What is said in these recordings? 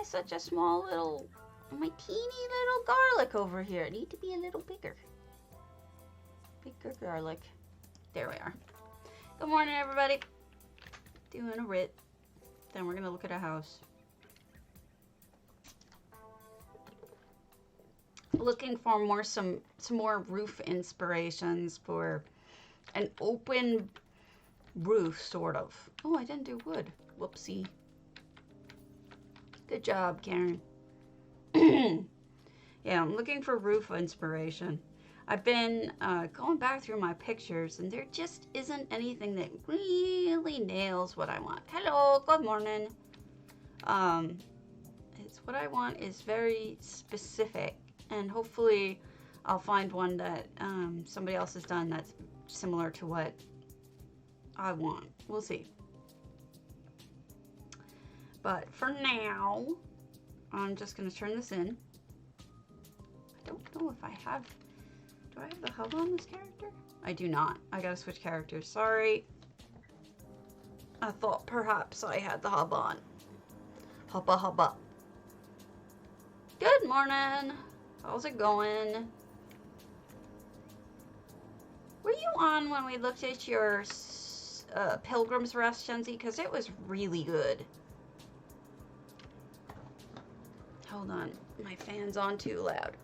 such a small little, my teeny little garlic over here? I need to be a little bigger. Bigger garlic. There we are. Good morning, everybody. Doing a writ. Then we're gonna look at a house. Looking for some more roof inspirations for an open roof, sort of. Oh, I didn't do wood. Whoopsie. Good job, Karen. Yeah, I'm looking for roof inspiration. I've been going back through my pictures, and there just isn't anything that really nails what I want. Hello, good morning. It's what I want is very specific, and hopefully I'll find one that somebody else has done that's similar to what I want. We'll see. But for now, I'm just going to turn this in. I don't know if I have... Do I have the hub on this character? I do not. I gotta switch characters. Sorry. I thought perhaps I had the hub on. Hubba hubba. Good morning. How's it going? Were you on when we looked at your Pilgrim's Rest, Shenzi? Because it was really good. Hold on. My fan's on too loud.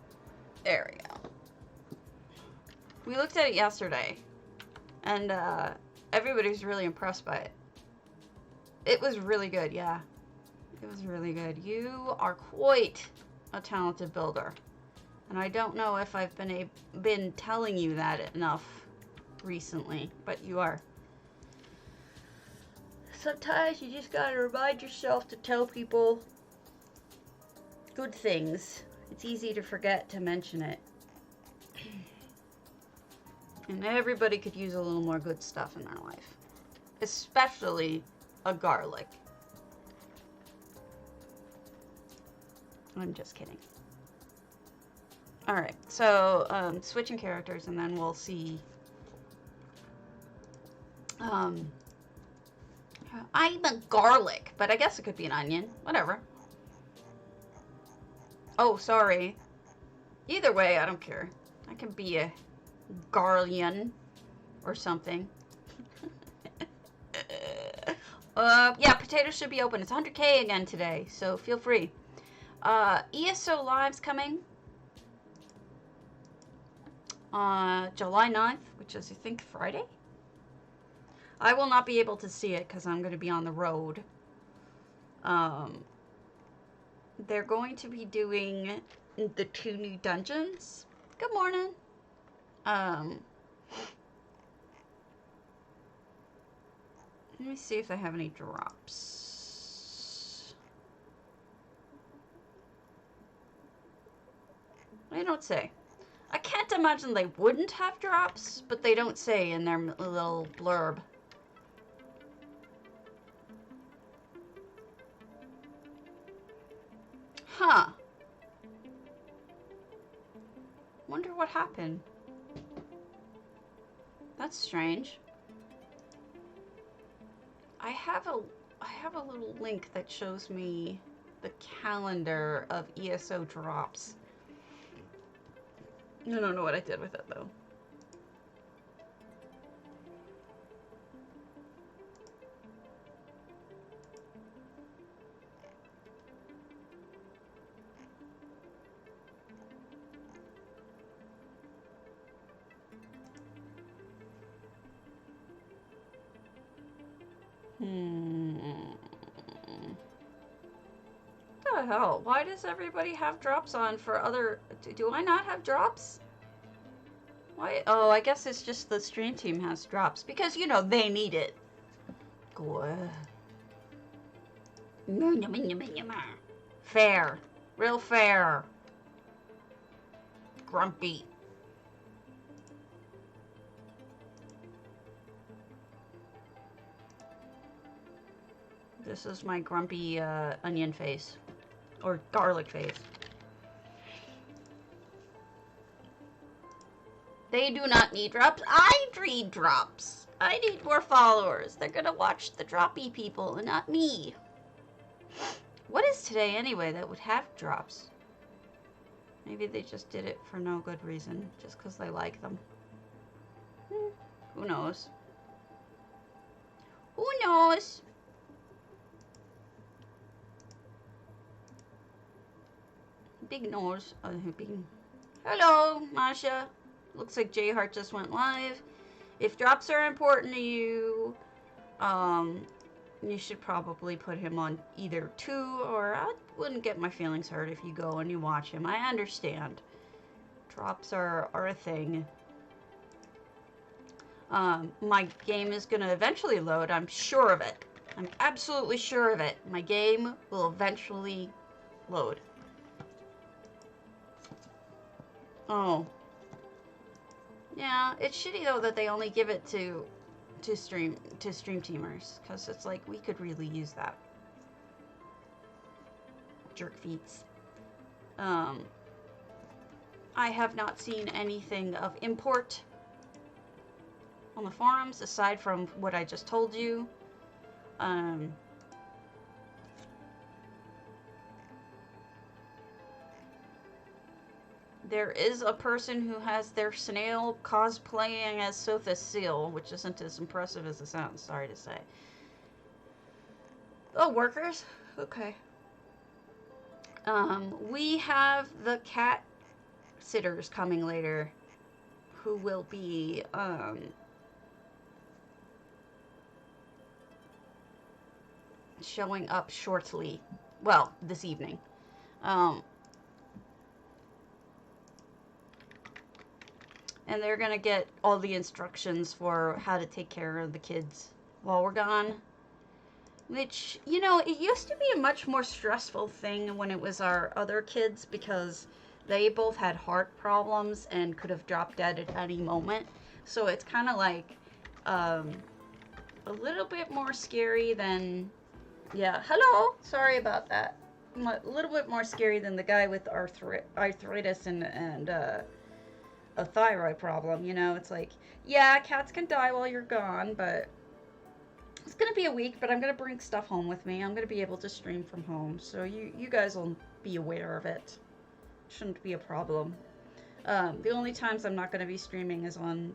There we go. We looked at it yesterday, and everybody was really impressed by it. It was really good, yeah. It was really good. You are quite a talented builder, and I don't know if I've been telling you that enough recently, but you are. Sometimes you just gotta remind yourself to tell people good things. It's easy to forget to mention it. And everybody could use a little more good stuff in their life. Especially a garlic. I'm just kidding. Alright, so switching characters and then we'll see. I'm a garlic, but I guess it could be an onion. Whatever. Oh, sorry. Either way, I don't care. I can be a Garlian or something. Yeah, potatoes should be open. It's 100K again today, so feel free. ESO Live's coming July 9th, which is, I think, Friday. I will not be able to see it because I'm going to be on the road. They're going to be doing the 2 new dungeons. Good morning. Let me see if they have any drops. They don't say. I can't imagine they wouldn't have drops, but they don't say in their little blurb. Huh. Wonder what happened. That's strange. I have a little link that shows me the calendar of ESO drops. I don't know what I did with it though. What the hell? Why does everybody have drops on for other... Do I not have drops? Why? Oh, I guess it's just the stream team has drops. Because, you know, they need it. Fair. Real fair. Grumpy. This is my grumpy onion face. Or garlic face. They do not need drops. I need drops. I need more followers. They're gonna watch the droppy people and not me. What is today anyway that would have drops? Maybe they just did it for no good reason, just because they like them. Who knows? Who knows? Big nose. Big. Hello, Masha. Looks like J Heart just went live. If drops are important to you, you should probably put him on either 2, or I wouldn't get my feelings hurt if you go and you watch him. I understand. Drops are a thing. My game is gonna eventually load. I'm sure of it. I'm absolutely sure of it. My game will eventually load. Oh. Yeah, it's shitty though that they only give it to stream teamers, because it's like we could really use that. Jerk feets. I have not seen anything of import on the forums aside from what I just told you. There is a person who has their snail cosplaying as Sothis Seal, which isn't as impressive as it sounds, sorry to say. Oh, workers? Okay. We have the cat sitters coming later, who will be, showing up shortly. Well, this evening. And they're gonna get all the instructions for how to take care of the kids while we're gone. Which, you know, it used to be a much more stressful thing when it was our other kids, because they both had heart problems and could have dropped dead at any moment. So it's kind of like a little bit more scary than, yeah, hello, sorry about that. A little bit more scary than the guy with arthritis and a thyroid problem, you know. It's like, yeah, cats can die while you're gone, but it's gonna be a week, but I'm gonna bring stuff home with me. I'm gonna be able to stream from home, so you guys will be aware of it. Shouldn't be a problem. The only times I'm not gonna be streaming is on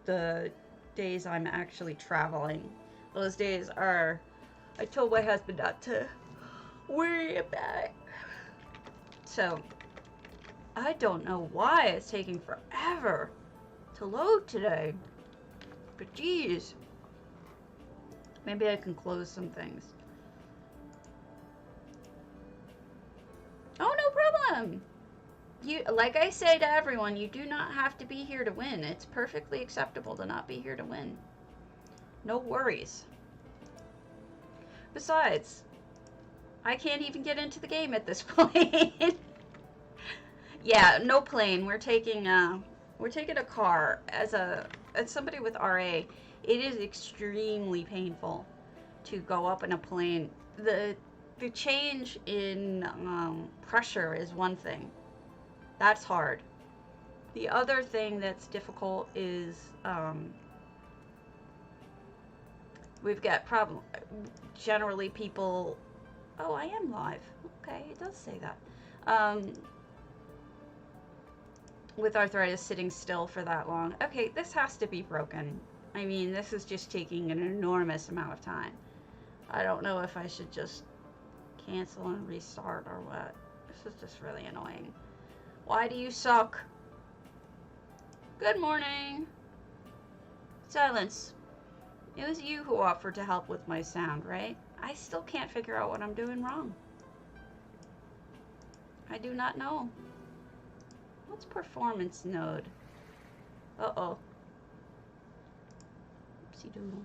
the days I'm actually traveling. Those days are, I told my husband not to worry about it. So I don't know why it's taking forever to load today. But geez. Maybe I can close some things. Oh, no problem. You, like I say to everyone, you do not have to be here to win. It's perfectly acceptable to not be here to win. No worries. Besides, I can't even get into the game at this point. Yeah, no plane. We're taking a car. As somebody with RA, it is extremely painful to go up in a plane. The change in pressure is one thing. That's hard. The other thing that's difficult is we've got generally people. Oh, I am live. Okay, it does say that. With arthritis, sitting still for that long. Okay, this has to be broken. I mean, this is just taking an enormous amount of time. I don't know if I should just cancel and restart or what. This is just really annoying. Why do you suck? Good morning. Silence. It was you who offered to help with my sound, right? I still can't figure out what I'm doing wrong. I do not know. What's performance node? Uh-oh. Oopsie doodle.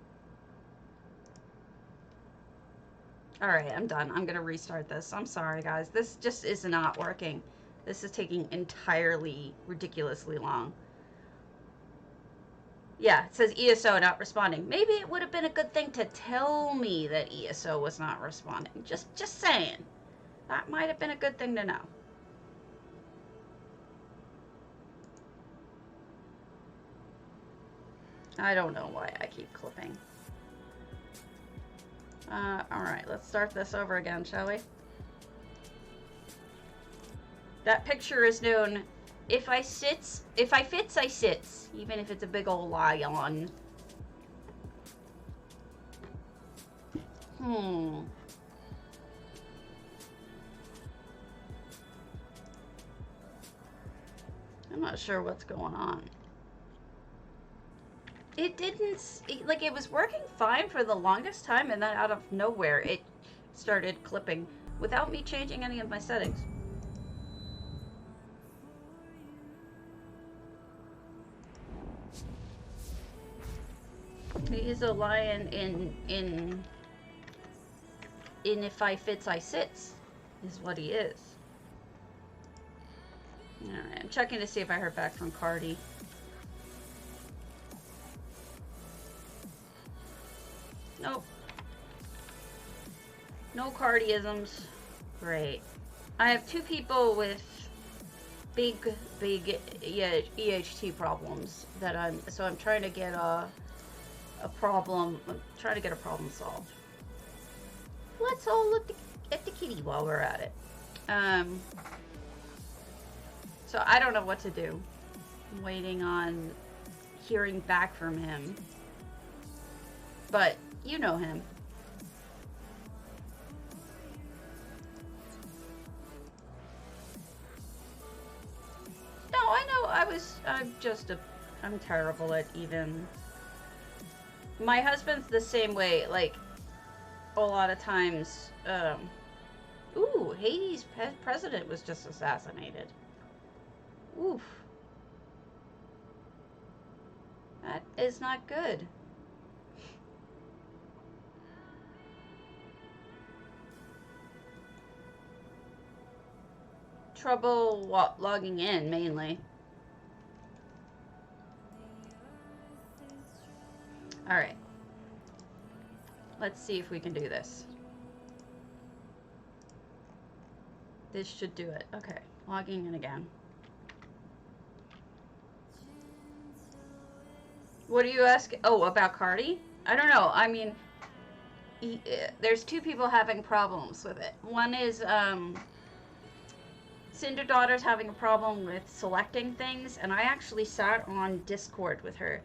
Alright, I'm done. I'm gonna restart this. I'm sorry, guys. This just is not working. This is taking entirely ridiculously long. Yeah, it says ESO not responding. Maybe it would have been a good thing to tell me that ESO was not responding. Just saying. That might have been a good thing to know. I don't know why I keep clipping. Alright, let's start this over again, shall we? That picture is known, if I fits, I sits. Even if it's a big old lion. I'm not sure what's going on. It didn't, like, it was working fine for the longest time, and then out of nowhere, it started clipping without me changing any of my settings. He's a lion in if I fits, I sits, is what he is. Alright, I'm checking to see if I heard back from Cardi. Nope. No Cardiisms. Great. I have 2 people with big EHT problems that I'm trying to get I'm trying to get a problem solved. Let's all look at the kitty while we're at it. So I don't know what to do. I'm waiting on hearing back from him. But you know him. No, I know. I'm terrible at even. My husband's the same way. Like, a lot of times, ooh, Haiti's president was just assassinated. Oof. That is not good. Trouble logging in, mainly. Alright. Let's see if we can do this. This should do it. Okay, logging in again. What are you asking? Oh, about Cardi? I don't know. I mean, there's 2 people having problems with it. One is, Cinder Daughter's having a problem with selecting things, and I actually sat on Discord with her.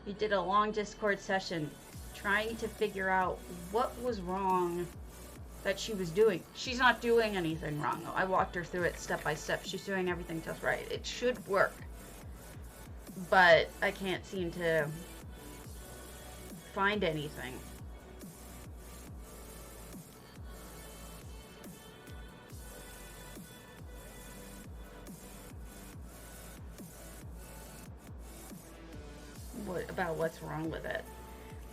We did a long Discord session trying to figure out what was wrong that she was doing. She's not doing anything wrong. I walked her through it step by step. She's doing everything just right. It should work. But I can't seem to find anything. About what's wrong with it.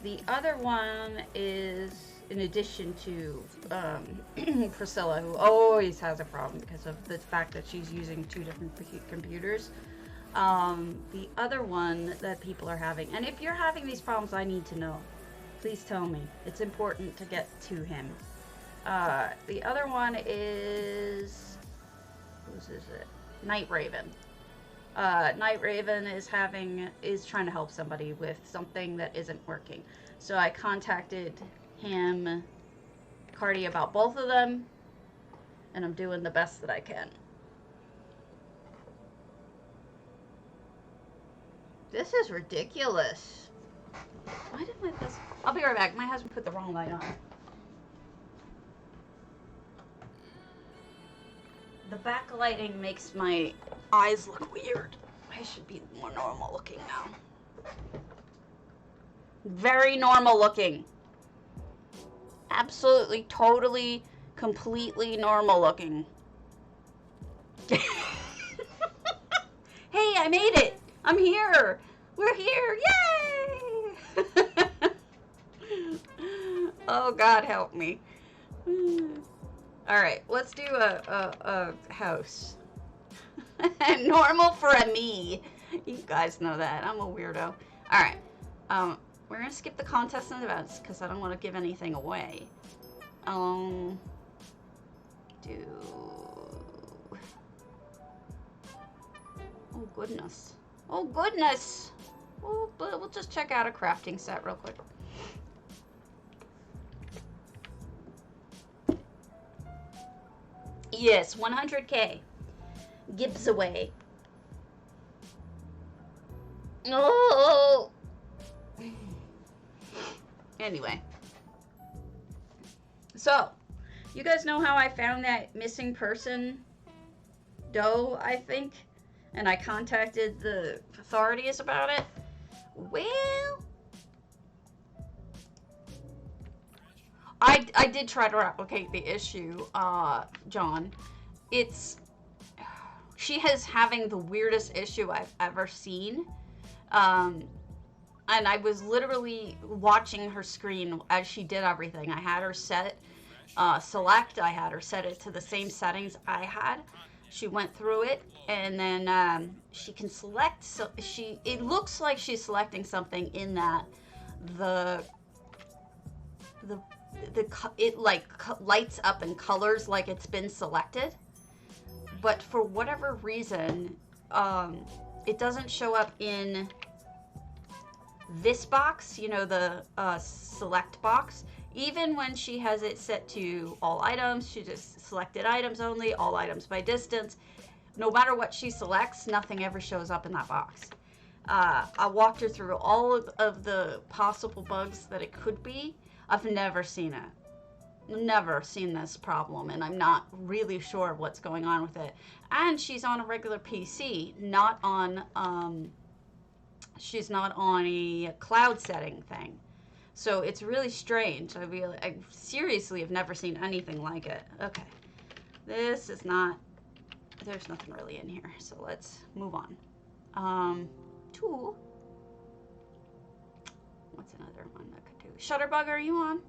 The other one is, in addition to Priscilla, who always has a problem because of the fact that she's using 2 different computers. The other one that people are having, and if you're having these problems, I need to know. Please tell me. It's important to get to him. The other one is, whose is it? Night Raven. Night Raven is trying to help somebody with something that isn't working. So I contacted him, Cardi, about both of them, and I'm doing the best that I can. This is ridiculous. Why did my husband... I'll be right back. My husband put the wrong light on. The backlighting makes my eyes look weird. I should be more normal looking now. Very normal looking. Absolutely, totally, completely normal looking. Hey, I made it! I'm here! We're here! Yay! Oh, God help me. Alright, let's do a house. Normal for a me. You guys know that. I'm a weirdo. Alright. We're gonna skip the contests and events because I don't want to give anything away. Oh, goodness. Oh, goodness. We'll just check out a crafting set real quick. Yes, 100K. Gives away. Oh! Anyway. So, you guys know how I found that missing person doe, I think? And I contacted the authorities about it? Well, I did try to replicate the issue, John. She is having the weirdest issue I've ever seen. And I was literally watching her screen as she did everything. I had her select, I had her set it to the same settings I had. She went through it, and then she can select, so it looks like she's selecting something in that it like lights up in colors like it's been selected, but for whatever reason it doesn't show up in this box, you know, the select box. Even when she has it set to all items, she just selected items only, all items by distance. No matter what she selects, nothing ever shows up in that box. I walked her through all of the possible bugs that it could be. I've never seen it. Never seen this problem, and I'm not really sure what's going on with it. And she's on a regular PC, not on, she's not on a cloud setting thing. So it's really strange. I seriously have never seen anything like it. Okay. This is not, there's nothing really in here. So let's move on. Tool. What's another one that could do? Shutterbug, are you on?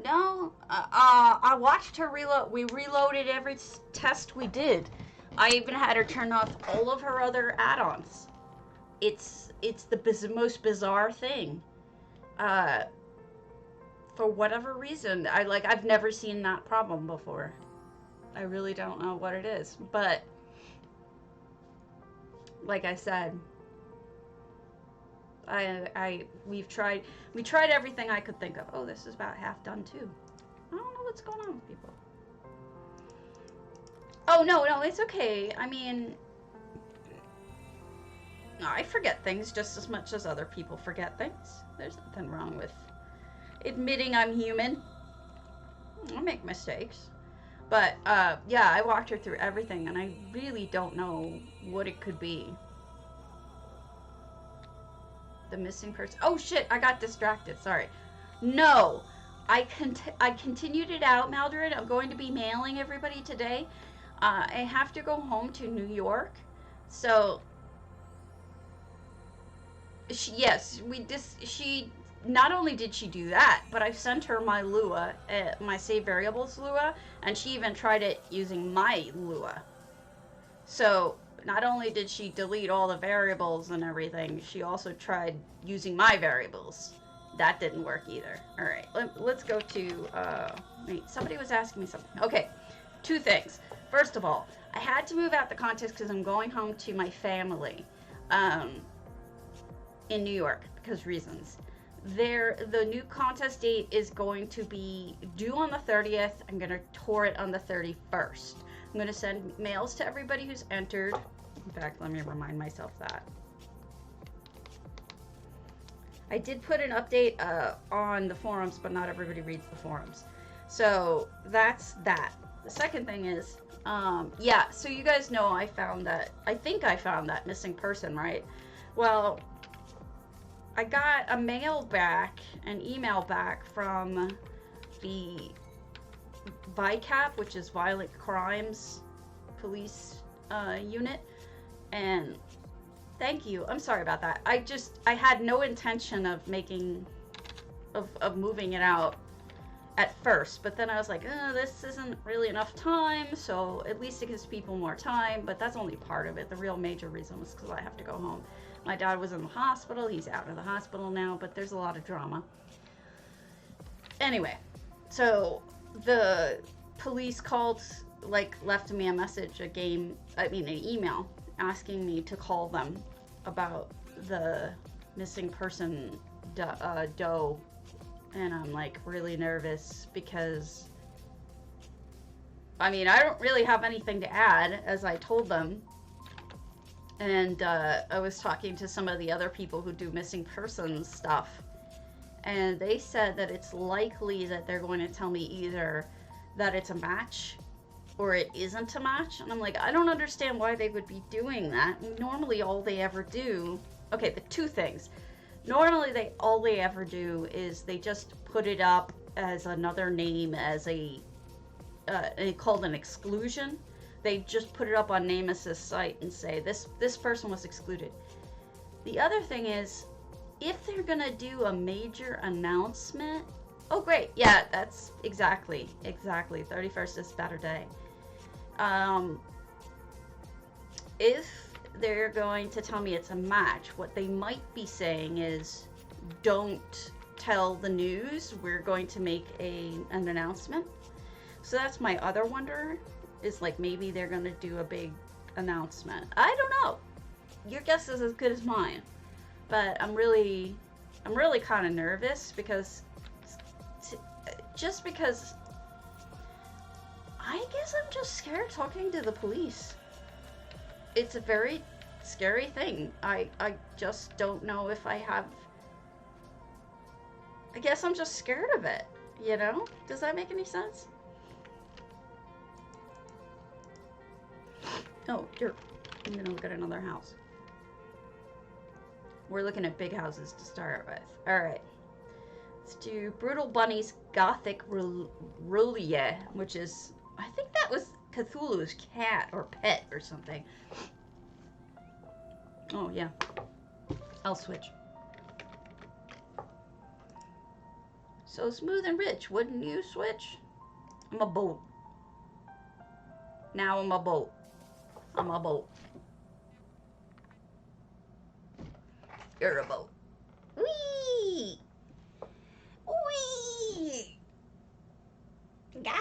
No. I watched her reload. We reloaded every test we did. I even had her turn off all of her other add-ons. It's the most bizarre thing. For whatever reason, I've never seen that problem before. I really don't know what it is, but like I said, we tried everything I could think of. Oh, this is about half done too. I don't know what's going on with people. Oh, no, it's okay. I mean, I forget things just as much as other people forget things. There's nothing wrong with admitting I'm human. I make mistakes. But, yeah, I walked her through everything, and I really don't know what it could be. The missing person. Oh, shit, I got distracted. Sorry. No, I continued it out, Maldred. I'm going to be mailing everybody today. I have to go home to New York, so she not only did she do that, but I've sent her my Lua, my save variables Lua, and she even tried it using my Lua. So not only did she delete all the variables and everything, she also tried using my variables. That didn't work either. All right, let's go to, wait, somebody was asking me something. Okay, two things. First of all, I had to move out the contest because I'm going home to my family in New York because reasons. The new contest date is going to be due on the 30th. I'm going to tour it on the 31st. I'm going to send mails to everybody who's entered. In fact, let me remind myself that. I did put an update on the forums, but not everybody reads the forums. So that's that. The second thing is, yeah, so you guys know I think I found that missing person, right? Well, I got an email back from the VICAP, which is Violent Crimes Police Unit, and thank you. I'm sorry about that. I had no intention of moving it out at first, but then I was like, this isn't really enough time, so at least it gives people more time, but that's only part of it. The real major reason was because I have to go home. My dad was in the hospital. He's out of the hospital now, but there's a lot of drama. Anyway, so the police left me a message, an email asking me to call them about the missing person doe, and I'm like really nervous because I mean, I don't really have anything to add, as I told them. And I was talking to some of the other people who do missing persons stuff, and they said that it's likely that they're going to tell me either that it's a match or it isn't a match. And I'm like, I don't understand why they would be doing that. Normally all they ever do, okay, the two things. Normally all they ever do is they just put it up as another name, as a called an exclusion. They just put it up on Name Assist site and say this person was excluded. The other thing is, if they're gonna do a major announcement, oh great, yeah, that's exactly 31st is a better day. If they're going to tell me it's a match, what they might be saying is, don't tell the news, we're going to make an announcement. So that's my other wonder, is like maybe they're gonna do a big announcement. I don't know. Your guess is as good as mine. But I'm really kind of nervous because I guess I'm just scared talking to the police. It's a very scary thing. I just don't know if I have. I guess I'm just scared of it, you know? Does that make any sense? Oh, I'm gonna look at another house. We're looking at big houses to start with. Alright. Let's do Brutal Bunny's Gothic Rulia, which is, I think that was Cthulhu's cat or pet or something. Oh, yeah. I'll switch. So smooth and rich, wouldn't you switch? I'm a boat. Now I'm a boat. I'm a boat. You're a boat. Whee! Whee! Gah!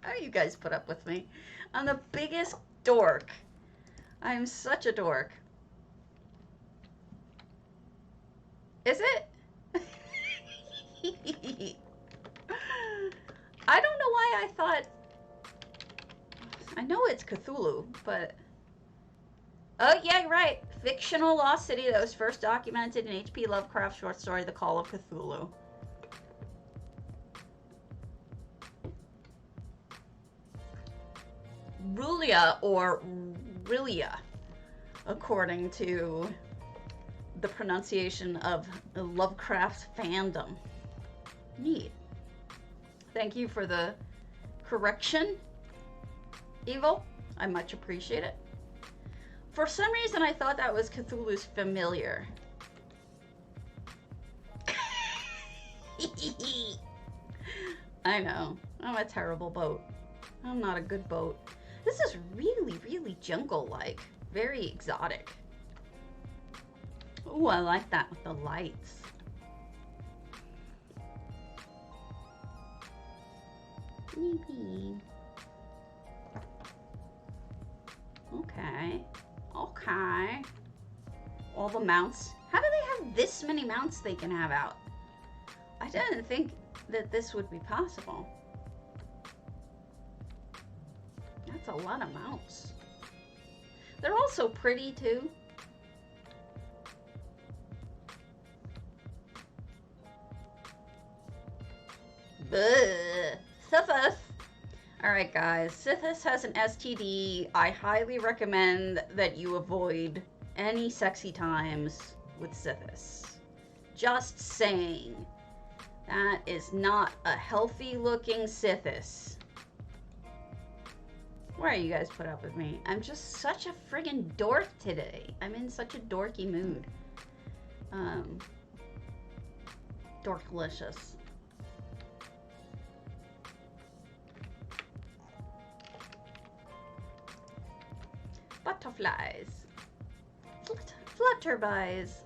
How do you guys put up with me? I'm the biggest dork. I'm such a dork. Is it? I don't know why I thought... I know it's Cthulhu, but... Oh, yeah, right. Fictional lost city that was first documented in H.P. Lovecraft's short story, The Call of Cthulhu. Rulia, or Rilia, according to the pronunciation of Lovecraft fandom. Neat. Thank you for the correction, Evil. I much appreciate it. For some reason, I thought that was Cthulhu's familiar. I know. I'm a terrible boat. I'm not a good boat. This is really, really jungle-like. Very exotic. Ooh, I like that with the lights. Okay. Okay. All the mounts. How do they have this many mounts they can have out? I didn't think that this would be possible. That's a lot of mounts. They're all so pretty too. Syphilis. Alright guys, Syphilis has an STD. I highly recommend that you avoid any sexy times with Syphilis. Just saying. That is not a healthy looking Syphilis. Why are you guys put up with me? I'm just such a friggin' dork today. I'm in such a dorky mood. Dorklicious. Butterflies. Flutterbies.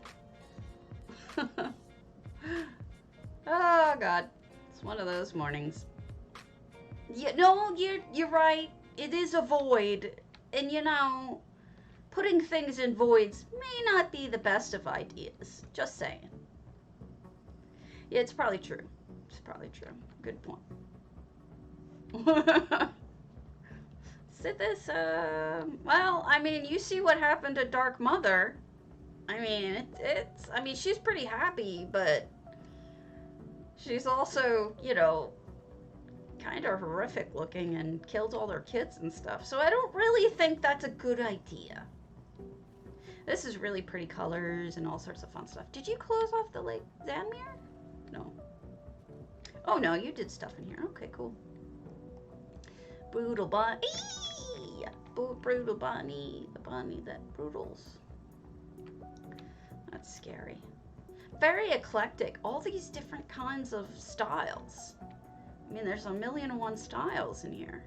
Oh god. It's one of those mornings. No, you're right. It is a void. And you know, putting things in voids may not be the best of ideas. Just saying. Yeah, it's probably true. It's probably true. Good point. Well, I mean, you see what happened to Dark Mother. I mean, I mean, she's pretty happy, but she's also, you know, kind of horrific looking and killed all their kids and stuff. So I don't really think that's a good idea. This is really pretty colors and all sorts of fun stuff. Did you close off the Lake Zanmir? No. Oh, no, you did stuff in here. Okay, cool. Brutal bunny. Brutal bunny. The bunny that brutals. That's scary. Very eclectic. All these different kinds of styles. I mean, there's 1,000,001 styles in here.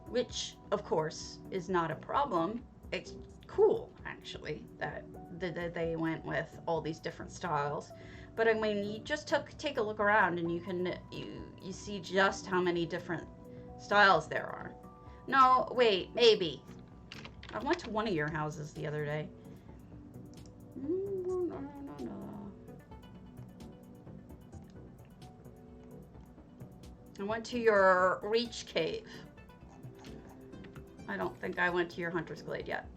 Which, of course, is not a problem. It's cool, actually, that they went with all these different styles. But I mean, you just take a look around and you see just how many different styles there are. No, wait, maybe. I went to one of your houses the other day. No. I went to your Reach Cave. I don't think I went to your Hunter's Glade yet.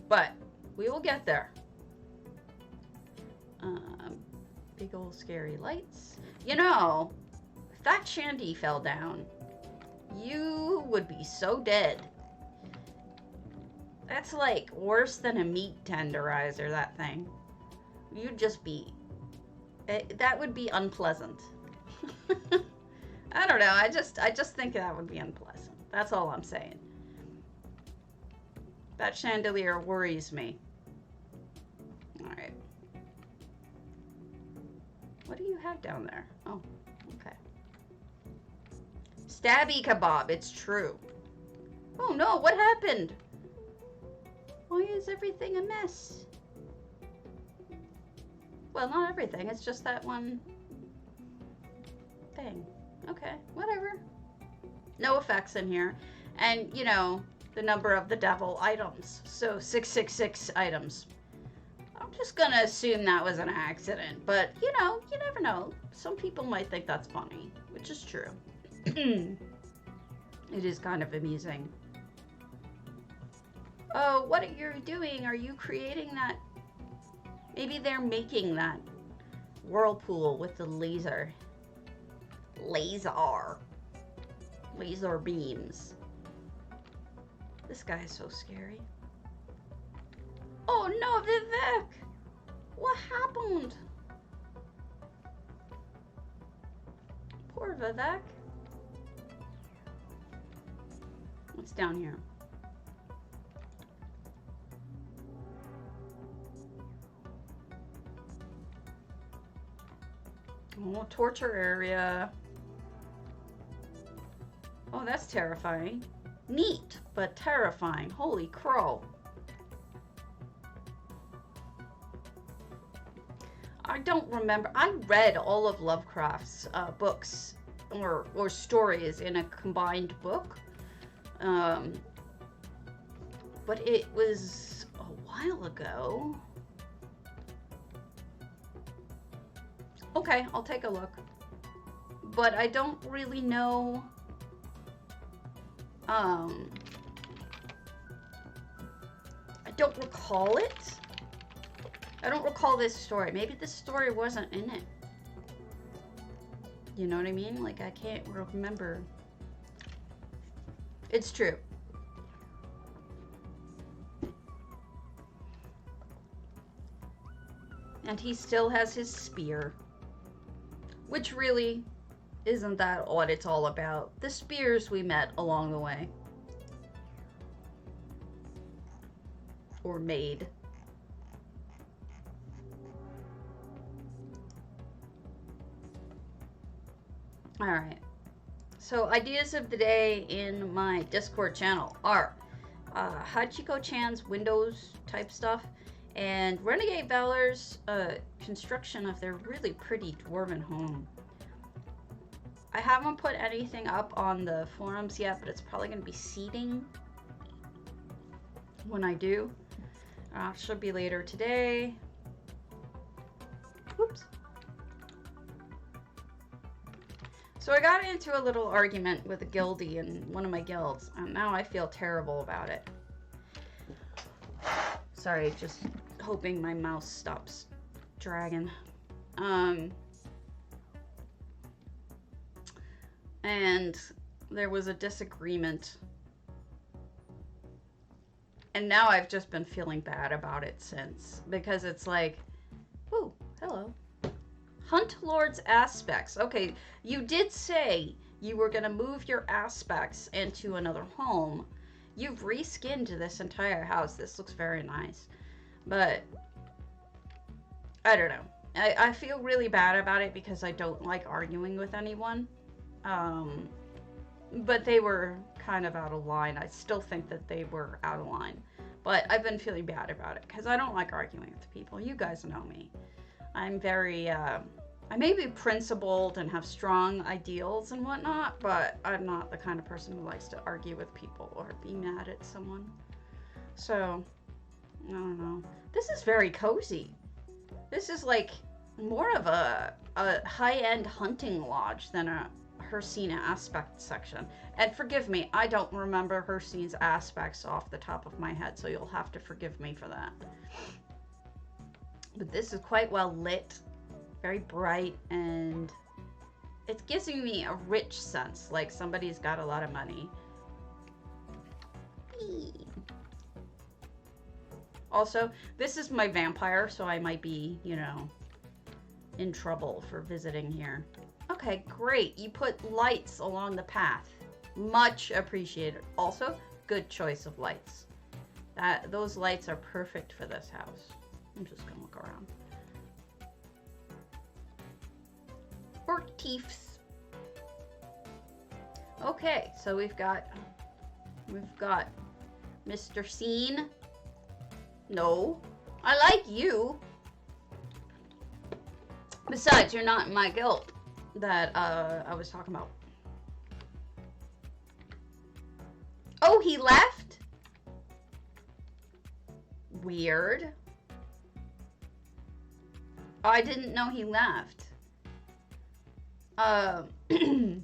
But we will get there. Big old scary lights. You know, if that shanty fell down, you would be so dead. That's like worse than a meat tenderizer, that thing. You'd just be... that would be unpleasant. I don't know. I just think that would be unpleasant. That's all I'm saying. That chandelier worries me. Alright. What do you have down there? Oh, okay. Stabby kebab, it's true. Oh no, what happened? Why is everything a mess? Well, not everything, it's just that one thing. Okay, whatever. No effects in here. And, you know, the number of the devil items. So 666 items. I'm just gonna assume that was an accident, but you know, you never know. Some people might think that's funny, which is true. It is kind of amusing. Oh, what are you doing? Are you creating that? Maybe they're making that whirlpool with the laser beams. This guy is so scary. Oh no, Vivek! What happened? Poor Vivek. What's down here? Oh, torture area. Oh, that's terrifying. Neat, but terrifying. Holy crow. I don't remember. I read all of Lovecraft's books or stories in a combined book. But it was a while ago. Okay, I'll take a look. But I don't really know. I don't recall it. I don't recall this story. Maybe this story wasn't in it. You know what I mean? Like, I can't remember. It's true. And he still has his spear. Which really isn't that what it's all about. The spears we met along the way. Or made. Alright. So ideas of the day in my Discord channel are Hachiko-chan's Windows type stuff and Renegade Valor's construction of their really pretty dwarven home. I haven't put anything up on the forums yet, but it's probably going to be seeding when I do. Should be later today. Oops. So I got into a little argument with a guildie in one of my guilds, and now I feel terrible about it. Sorry, just hoping my mouse stops dragging. And there was a disagreement. And now I've just been feeling bad about it since. Because it's like, ooh, hello. Hunt Lord's aspects. Okay, you did say you were going to move your aspects into another home. You've reskinned this entire house. This looks very nice. But, I don't know. I feel really bad about it because I don't like arguing with anyone. But they were kind of out of line. I still think that they were out of line. But I've been feeling bad about it because I don't like arguing with people. You guys know me. I'm very, I may be principled and have strong ideals and whatnot, but I'm not the kind of person who likes to argue with people or be mad at someone. So, I don't know. This is very cozy. This is like more of a high-end hunting lodge than a Hersina aspect section. And forgive me, I don't remember Hersina's aspects off the top of my head, so you'll have to forgive me for that. But this is quite well lit, very bright, and it's giving me a rich sense, like somebody's got a lot of money. Also, this is my vampire, so I might be, you know, in trouble for visiting here. Okay, great. You put lights along the path. Much appreciated. Also, good choice of lights. Those lights are perfect for this house. I'm just gonna look around. Ortiefs. Okay, so we've got Mr. Scene. No, I like you. Besides, you're not in my guild that I was talking about. Oh, he left? Weird. Oh, I didn't know he left. BMW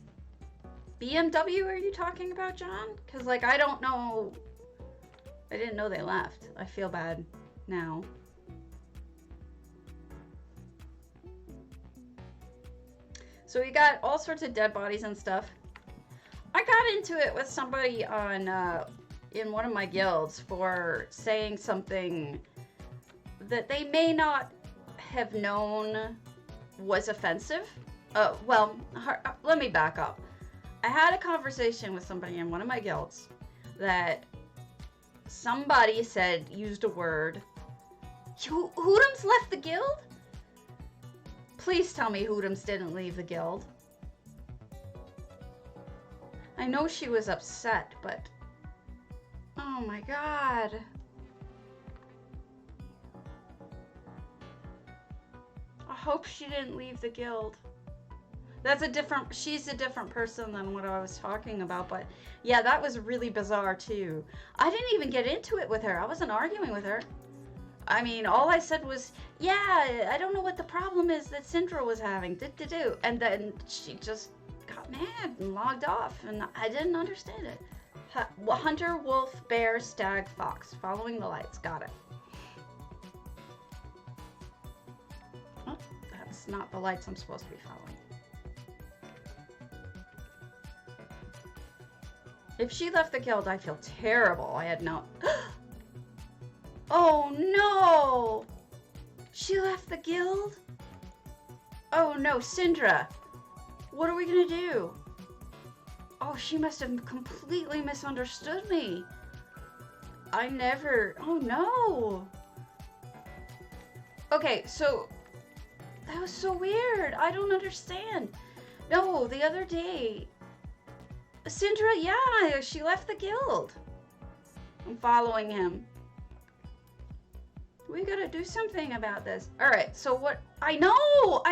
are you talking about, John? Because, like, I don't know. I didn't know they left. I feel bad now. So we got all sorts of dead bodies and stuff. I got into it with somebody on in one of my guilds for saying something that they may not have known was offensive. Well, let me back up. I had a conversation with somebody in one of my guilds that somebody used a word. Hoodums left the guild? Please tell me Hoodums didn't leave the guild. I know she was upset, but oh my god. I hope she didn't leave the guild. She's a different person than what I was talking about, but yeah, that was really bizarre too. I didn't even get into it with her. I wasn't arguing with her. I mean, all I said was, yeah, I don't know what the problem is that Syndra was having. And then she just got mad and logged off, and I didn't understand it. Hunter, wolf, bear, stag, fox. Following the lights. Got it. Oh, that's not the lights I'm supposed to be following. If she left the guild, I feel terrible. I had no... Oh no! She left the guild? Oh no, Syndra. What are we gonna do? Oh, she must have completely misunderstood me. Oh no! Okay, so... That was so weird. I don't understand. No, the other day... Syndra, yeah, she left the guild. I'm following him. We gotta do something about this. Alright, so what... I know!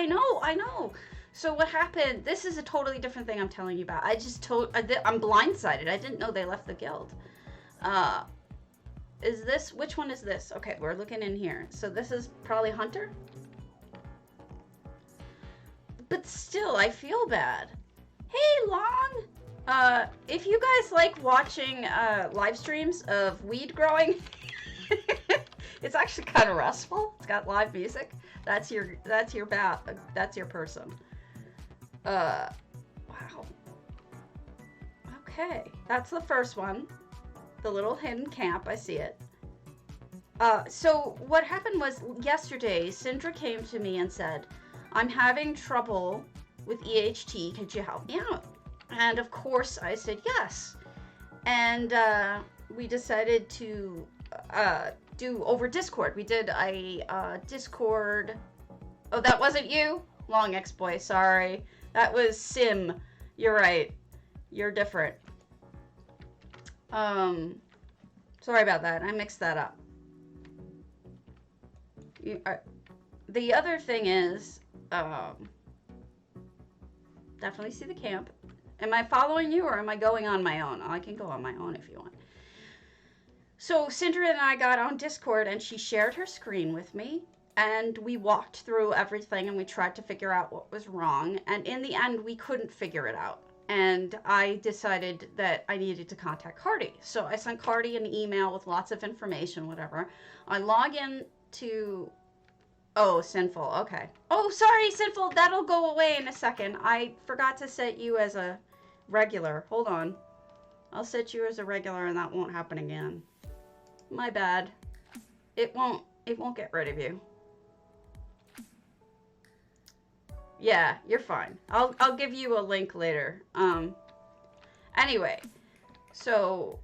So what happened... This is a totally different thing I'm telling you about. I'm blindsided. I didn't know they left the guild. Is this, which one is this? Okay, we're looking in here. So this is probably Hunter? But still, I feel bad. Hey, Long! If you guys like watching live streams of weed growing, it's actually kind of restful. It's got live music. That's your person. Wow. Okay, that's the first one. The little hidden camp, I see it. So what happened was yesterday, Sindra came to me and said, I'm having trouble with EHT, could you help me out? And of course I said yes. And we decided to do over Discord. We did a Discord. Oh, that wasn't you? Long X-Boy, sorry. That was Sim. You're right. You're different. Sorry about that. I mixed that up. The other thing is, definitely see the camp. Am I following you or am I going on my own? I can go on my own if you want. So Sindra and I got on Discord and she shared her screen with me and we walked through everything and we tried to figure out what was wrong. And in the end, we couldn't figure it out. And I decided that I needed to contact Cardi. So I sent Cardi an email with lots of information, whatever. I log in to... Oh, Sinful, okay. Oh, sorry, Sinful, that'll go away in a second. I forgot to set you as a regular. Hold on. I'll set you as a regular and that won't happen again. My bad. It won't get rid of you. Yeah, you're fine. I'll give you a link later. Anyway, so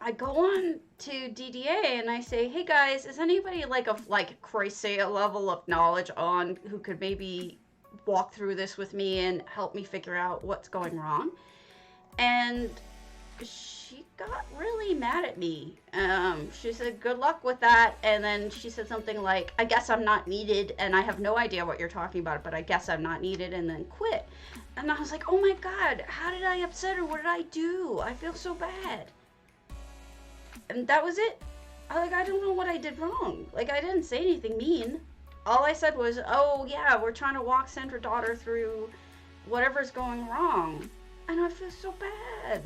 I go on to DDA and I say, hey guys, is anybody of Chrysaea level of knowledge on who could maybe walk through this with me and help me figure out what's going wrong? And she got really mad at me. She said, good luck with that. And then she said something like, I guess I'm not needed. And I have no idea what you're talking about, but I guess I'm not needed, and then quit. And I was like, oh my God, how did I upset her? What did I do? I feel so bad. And that was it. I don't know what I did wrong. I didn't say anything mean. All I said was, oh yeah, we're trying to walk Sandra daughter through whatever's going wrong. And I feel so bad.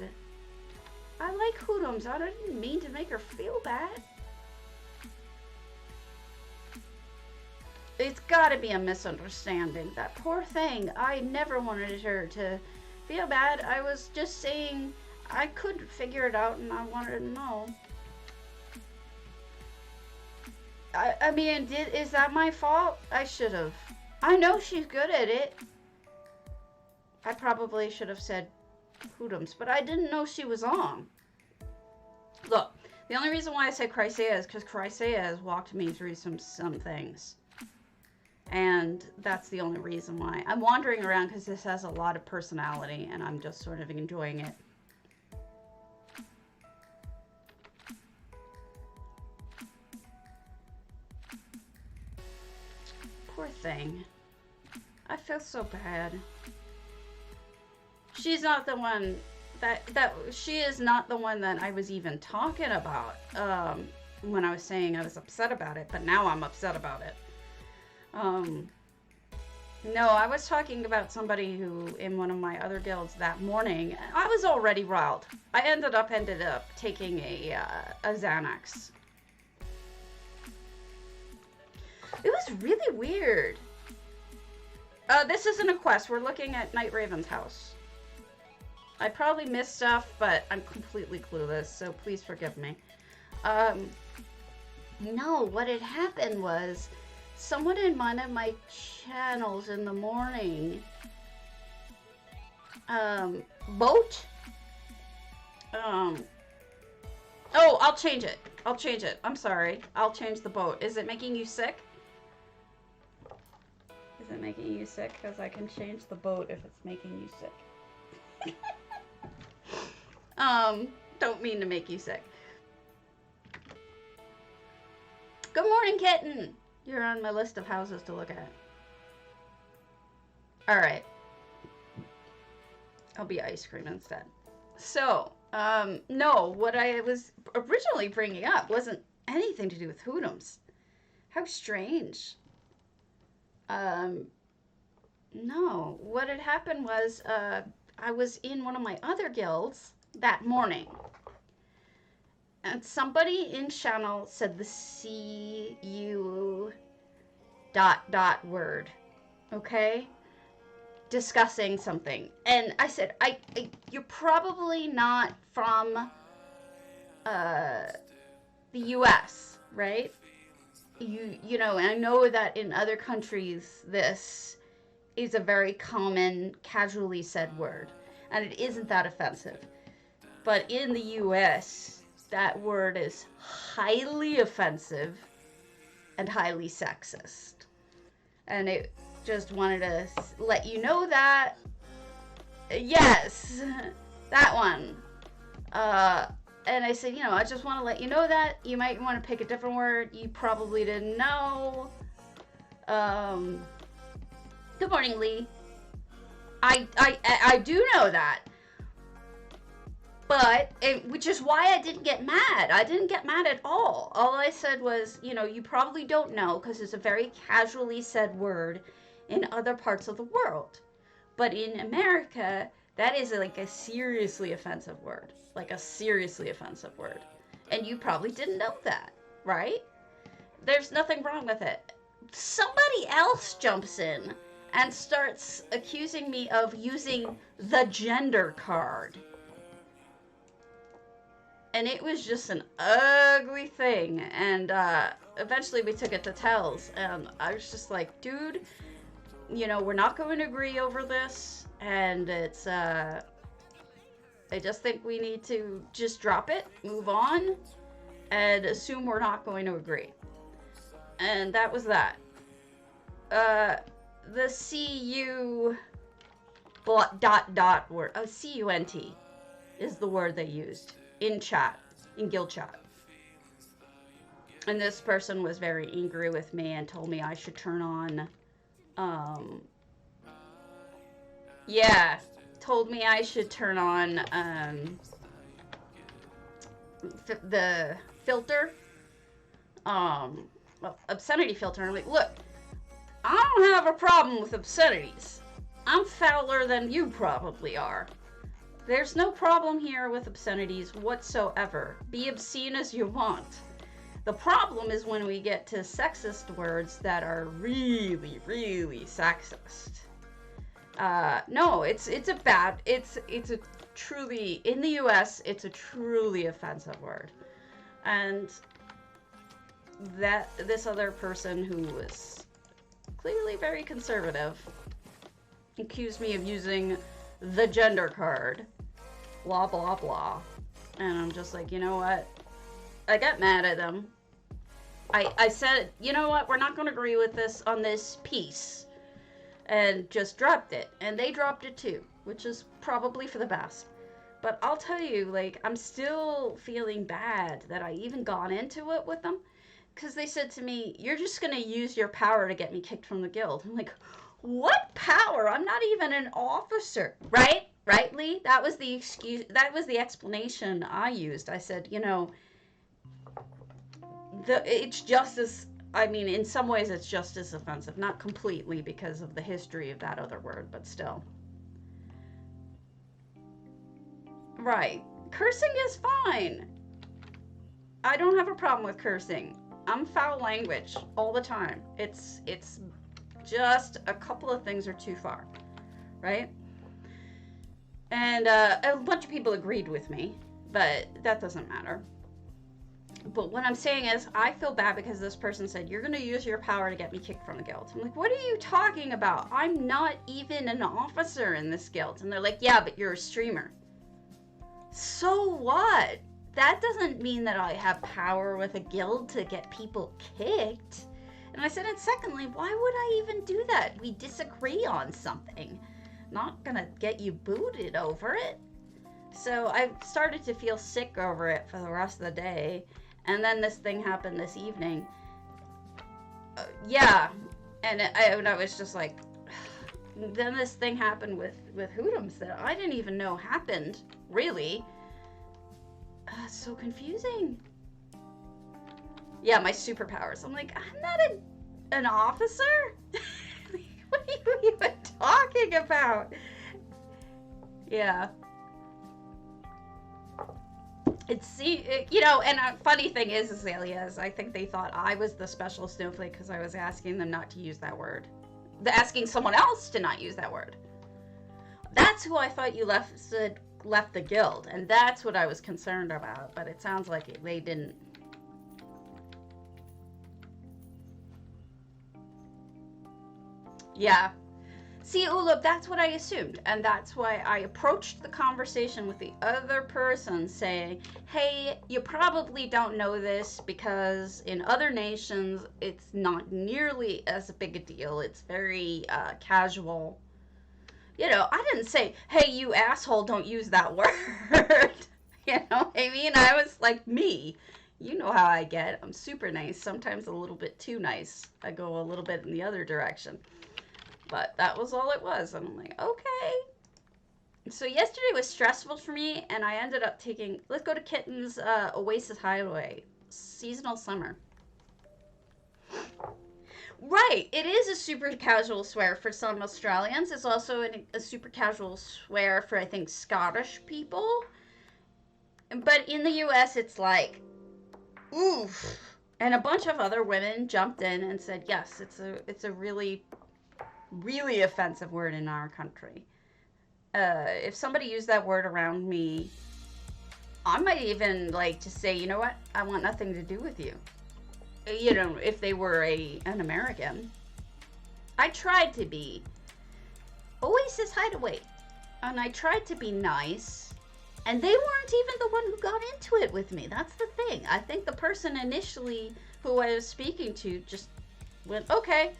I like Hoodums. I didn't mean to make her feel bad. It's gotta be a misunderstanding. That poor thing. I never wanted her to feel bad. I was just saying I couldn't figure it out and I wanted to know. I mean, is that my fault? I should have. I know she's good at it. I probably should have said Hoodums, but I didn't know she was on. Look, the only reason why I said Chrysaea is because Chrysaea has walked me through some things. And that's the only reason why. I'm wandering around because this has a lot of personality and I'm just sort of enjoying it. Poor thing. I feel so bad. She's not the one she is not the one that I was even talking about when I was saying I was upset about it, but now I'm upset about it. No, I was talking about somebody who in one of my other guilds that morning. I was already riled. I ended up taking a Xanax. It was really weird. This isn't a quest. We're looking at Night Raven's house. I probably missed stuff, but I'm completely clueless, so please forgive me. No, what had happened was someone in one of my channels in the morning, boat? Oh, I'll change it. I'll change it. I'm sorry. I'll change the boat. Is it making you sick? Is it making you sick? Because I can change the boat if it's making you sick. Don't mean to make you sick. Good morning, kitten. You're on my list of houses to look at. Alright. I'll be ice cream instead. So, No, what I was originally bringing up wasn't anything to do with Hootums. How strange. Um, no, what had happened was, I was in one of my other guilds that morning, and somebody in channel said the CU word, okay? Discussing something. And I said, you're probably not from the US, right? You know, and I know that in other countries this is a very common, casually said word, and it isn't that offensive. But in the US, that word is highly offensive and highly sexist. And it just wanted to let you know that. Yes, that one. And I said, you know, I just want to let you know that you might want to pick a different word. You probably didn't know. Good morning, Lee. I do know that. But, which is why I didn't get mad. I didn't get mad at all. All I said was, you know, you probably don't know because it's a very casually said word in other parts of the world. But in America, that is like a seriously offensive word. Like a seriously offensive word. And you probably didn't know that, right? There's nothing wrong with it. Somebody else jumps in and starts accusing me of using the gender card. And it was just an ugly thing. And eventually we took it to Tells. And I was just like, dude, you know, we're not going to agree over this. And it's, I just think we need to just drop it, move on, and assume we're not going to agree. And that was that. The CU word, CUNT is the word they used in chat, in guild chat. And this person was very angry with me and told me I should turn on, told me I should turn on, the filter, obscenity filter. I'm like, look, I don't have a problem with obscenities. I'm fouler than you probably are. There's no problem here with obscenities whatsoever. Be obscene as you want. The problem is when we get to sexist words that are really, really sexist. No, it's a truly, in the US, it's a truly offensive word. And that this other person who was clearly very conservative accused me of using the gender card. Blah, blah, blah. And I'm just like, you know what? I got mad at them. I said, you know what? We're not going to agree with this on this piece. And just dropped it. And they dropped it too, which is probably for the best. But I'll tell you, like, I'm still feeling bad that I even got into it with them. Because they said to me, you're just going to use your power to get me kicked from the guild. I'm like, what power? I'm not even an officer. Right? Right, Lee? That was the excuse. That was the explanation I used. I said, you know, it's just as, I mean, in some ways it's just as offensive. Not completely because of the history of that other word, but still. Right. Cursing is fine. I don't have a problem with cursing. I'm foul language all the time. It's just a couple of things are too far, right? And a bunch of people agreed with me, but that doesn't matter. But what I'm saying is, I feel bad because this person said, you're going to use your power to get me kicked from the guild. I'm like, what are you talking about? I'm not even an officer in this guild. And they're like, yeah, but you're a streamer. So what? That doesn't mean that I have power with a guild to get people kicked. And I said, and secondly, why would I even do that? We disagree on something. Not gonna get you booted over it. So I started to feel sick over it for the rest of the day. And then this thing happened this evening. Yeah. And I was just like, then this thing happened with Hootums that I didn't even know happened, really. So confusing. Yeah, my superpowers. I'm like, I'm not an officer? What are you even talking about? Yeah. And a funny thing is, Azalea, is I think they thought I was the special snowflake because I was asking them not to use that word. Asking someone else to not use that word. That's who I thought you left the guild, and that's what I was concerned about, but it sounds like they didn't. Yeah. See, Ulub, that's what I assumed, and that's why I approached the conversation with the other person saying, hey, you probably don't know this because in other nations it's not nearly as big a deal. It's very casual. I didn't say, hey, you asshole, don't use that word. You know what I mean? I was like me. You know how I get. I'm super nice, sometimes a little bit too nice. I go a little bit in the other direction. But that was all it was. And I'm like, okay. So yesterday was stressful for me, and I ended up taking, let's go to Kitten's Oasis Hideaway, seasonal summer. Right, it is a super casual swear for some Australians. It's also a super casual swear for, I think, Scottish people. But in the US, it's like, oof. And a bunch of other women jumped in and said, yes, it's a really, really offensive word in our country. If somebody used that word around me, I might even like to say, you know what? I want nothing to do with you. If they were an American. I tried to be Oasis Hideaway, and I tried to be nice, and they weren't even the one who got into it with me. That's the thing. I think the person initially who I was speaking to just went, okay.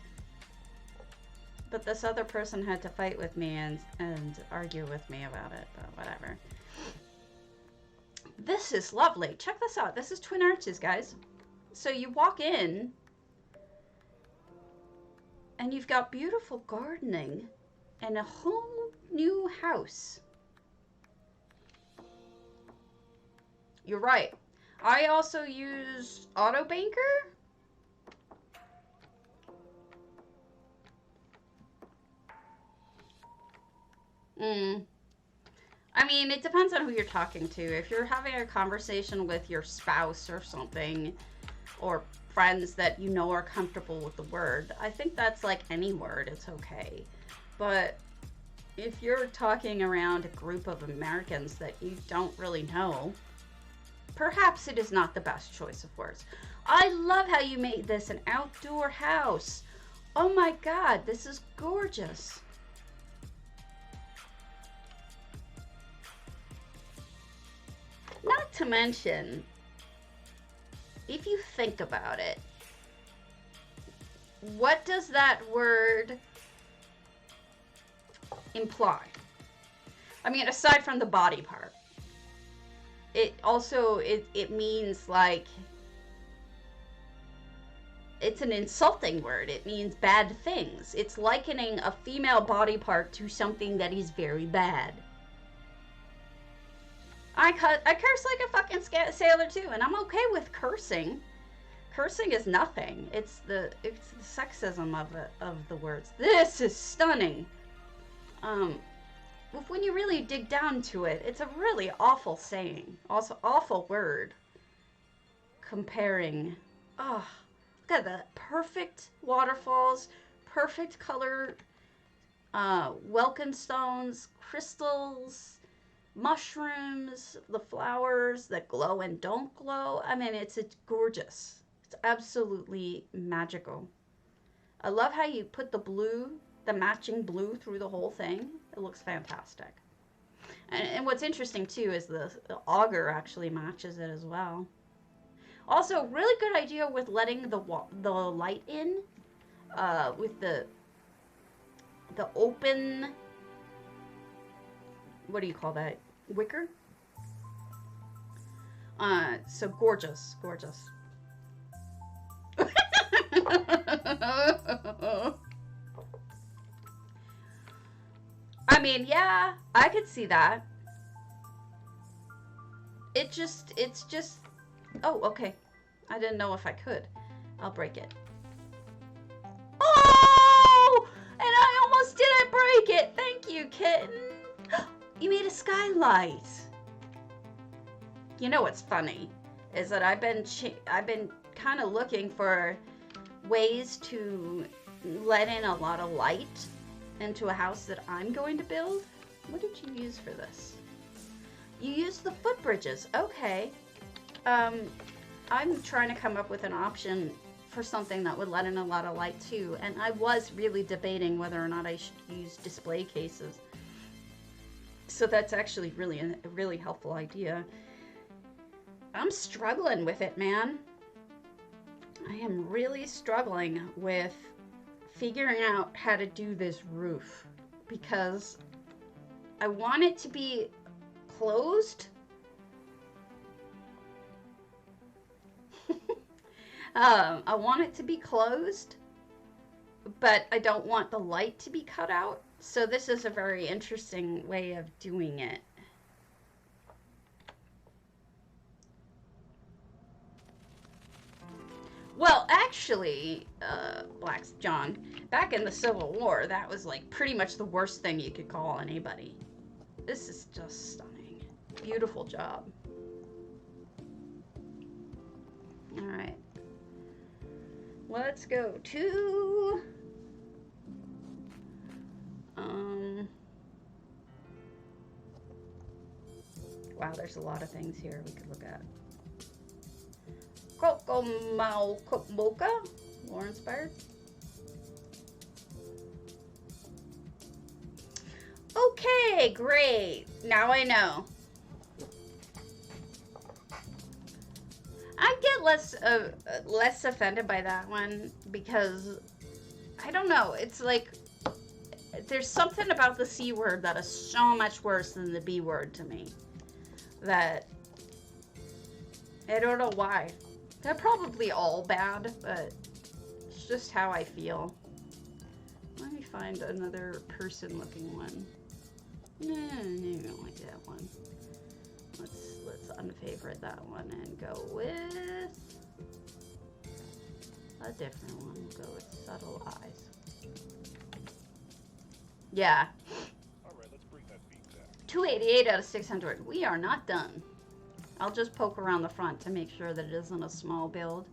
But this other person had to fight with me and argue with me about it, but whatever. This is lovely. Check this out. This is Twin Arches, guys. So you walk in, and you've got beautiful gardening and a whole new house. You're right. I also use Autobanker. I mean, it depends on who you're talking to. If you're having a conversation with your spouse or something, or friends that you know are comfortable with the word, I think that's like any word, it's okay. But if you're talking around a group of Americans that you don't really know, perhaps it is not the best choice of words. I love how you made this an outdoor house. Oh my God, this is gorgeous. Not to mention, if you think about it, what does that word imply? I mean, aside from the body part, it also, it means like, it's an insulting word. It means bad things. It's likening a female body part to something that is very bad. I curse like a fucking sailor too, and I'm okay with cursing. Cursing is nothing. It's the sexism of the words. This is stunning. When you really dig down to it, it's a really awful saying. Also, awful word. Comparing. Oh, look at that. Perfect waterfalls, perfect color, welcome stones, crystals, mushrooms, the flowers that glow and don't glow. I mean, it's gorgeous. It's absolutely magical. I love how you put the matching blue through the whole thing. It looks fantastic. And what's interesting too is the auger actually matches it as well. Also, really good idea with letting the light in, with the open, what do you call that? Wicker? So gorgeous, gorgeous. I mean, yeah, I could see that. it's just, oh, okay. I didn't know if I could. I'll break it. Oh! And I almost didn't break it. Thank you, kitten. You made a skylight. You know what's funny is that I've been kind of looking for ways to let in a lot of light into a house that I'm going to build. What did you use for this? You used the footbridges. Okay. I'm trying to come up with an option for something that would let in a lot of light too, and I was really debating whether or not I should use display cases. So that's actually a really helpful idea. I'm struggling with it, man. I am really struggling with figuring out how to do this roof because I want it to be closed. I want it to be closed, but I don't want the light to be cut out. So this is a very interesting way of doing it. Well, actually, John, back in the Civil War, that was like pretty much the worst thing you could call anybody. This is just stunning. Beautiful job. All right. Let's go to wow, there's a lot of things here we could look at. Mocha, Lawrence Bird. Okay, great. Now I know. I get less offended by that one because I don't know. It's like there's something about the C word that is so much worse than the B word to me. That I don't know why. They're probably all bad, but it's just how I feel. Let me find another person-looking one. No, I don't like that one. Let's unfavorite that one and go with a different one. We'll go with subtle eyes. Yeah. All right, let's bring that beat down. 288 out of 600. We are not done. I'll just poke around the front to make sure that it isn't a small build.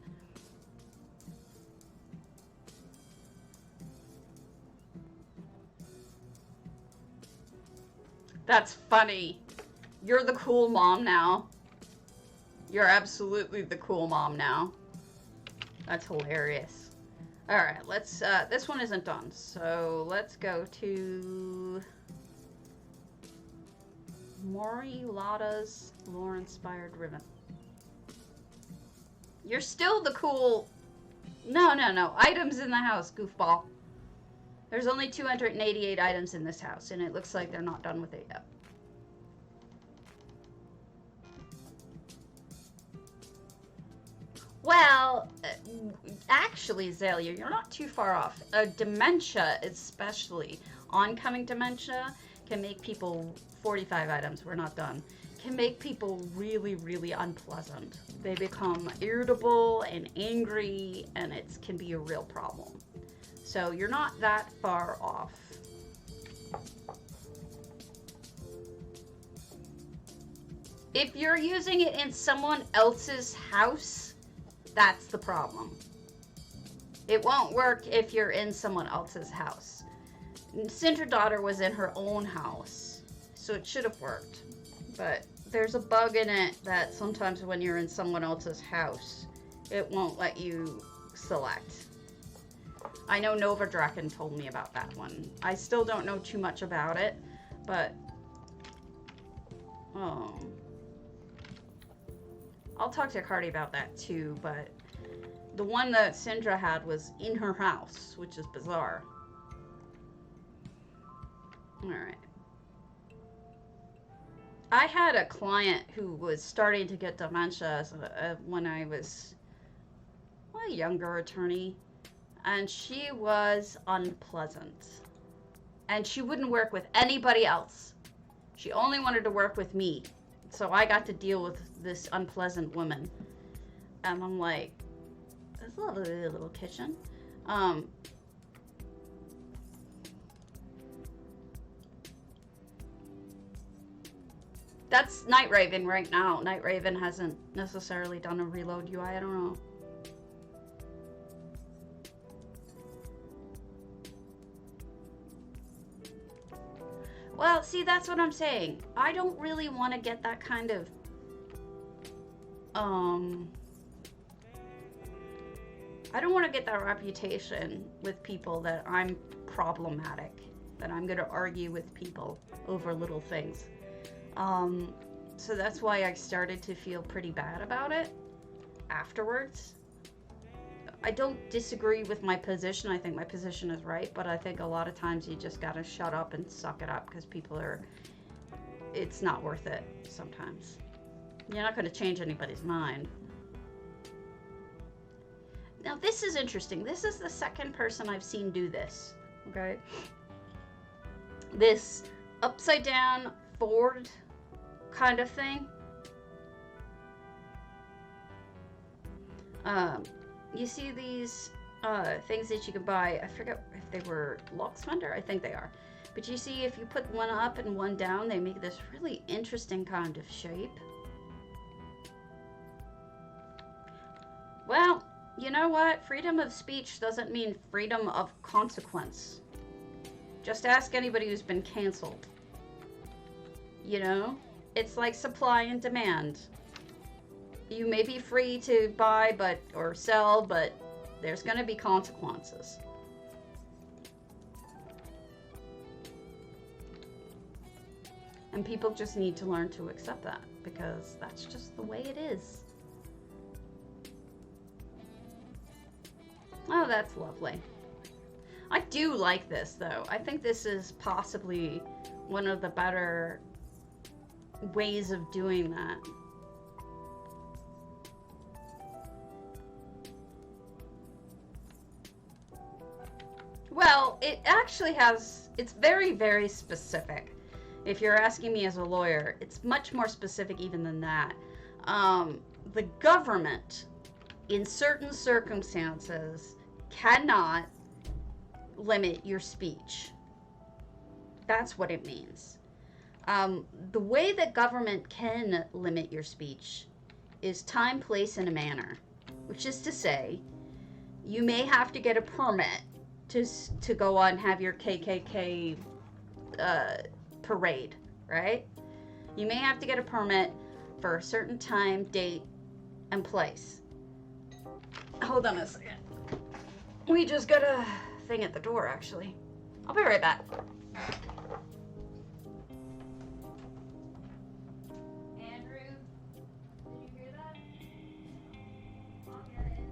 That's funny. You're the cool mom now. You're absolutely the cool mom now. That's hilarious. All right, let's, this one isn't done. So let's go to Maury Lotta's lore-inspired ribbon. You're still the cool... No. Items in the house, goofball. There's only 288 items in this house, and it looks like they're not done with it yet. Well, actually, Zalia, you're not too far off. Dementia, especially, oncoming dementia, can make people... 45 items, we're not done. Can make people really, really unpleasant. They become irritable and angry, and it can be a real problem. So you're not that far off. If you're using it in someone else's house, that's the problem. It won't work if you're in someone else's house. Cinder Daughter was in her own house, so it should have worked. But there's a bug in it that sometimes when you're in someone else's house, it won't let you select. I know Nova Draken told me about that one. I still don't know too much about it, but I'll talk to Cardi about that too, but the one that Syndra had was in her house, which is bizarre. Alright. I had a client who was starting to get dementia when I was a younger attorney, and she was unpleasant. And she wouldn't work with anybody else. She only wanted to work with me. So I got to deal with this unpleasant woman. And I'm like, it's a lovely little kitchen. That's Night Raven right now. Night Raven hasn't necessarily done a reload UI. I don't know. Well, see, that's what I'm saying. I don't really want to get that kind of, I don't want to get that reputation with people that I'm problematic, that I'm going to argue with people over little things. So that's why I started to feel pretty bad about it afterwards. I don't disagree with my position. I think my position is right, but I think a lot of times you just gotta shut up and suck it up because people are, it's not worth it sometimes. You're not gonna change anybody's mind. Now this is interesting. This is the second person I've seen do this, okay? This upside down forward kind of thing. You see these things that you can buy. I forget if they were Locksmender. I think they are. But you see, if you put one up and one down, they make this really interesting kind of shape. Well, you know what? Freedom of speech doesn't mean freedom of consequence. Just ask anybody who's been canceled. You know? It's like supply and demand. You may be free to buy or sell, but there's going to be consequences. And people just need to learn to accept that, because that's just the way it is. Oh, that's lovely. I do like this, though. I think this is possibly one of the better ways of doing that. Well, it actually has, it's very, very specific. If you're asking me as a lawyer, it's much more specific even than that. The government, in certain circumstances, cannot limit your speech. That's what it means. The way that government can limit your speech is time, place, and a manner. Which is to say, you may have to get a permit to go on and have your KKK parade, right? You may have to get a permit for a certain time, date, and place. Hold on a second. We just got a thing at the door, actually. I'll be right back. Andrew, did you hear that? I'll get it.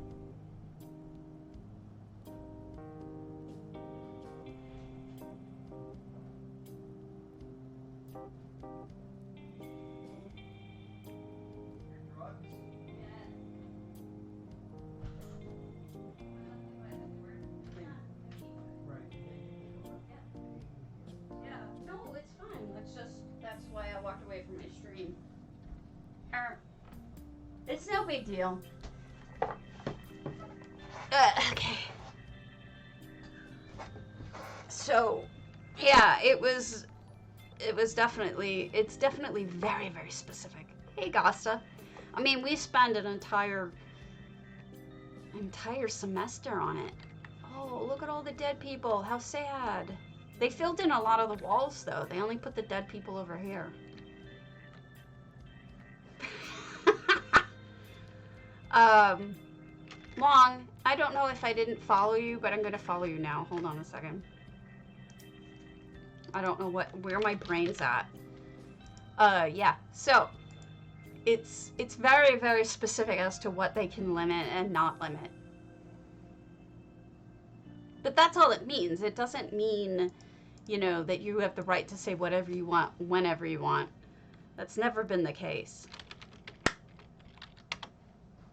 That's why I walked away from my stream. It's no big deal. Okay. So, yeah, it's definitely very, very specific. Hey, Gasta. I mean, we spent an entire semester on it. Oh, look at all the dead people. How sad. They filled in a lot of the walls, though. They only put the dead people over here. Long, I don't know if I didn't follow you, but I'm going to follow you now. Hold on a second. I don't know where my brain's at. Yeah. So, it's very, very specific as to what they can limit and not limit. But that's all it means. It doesn't mean, you know, that you have the right to say whatever you want, whenever you want. That's never been the case.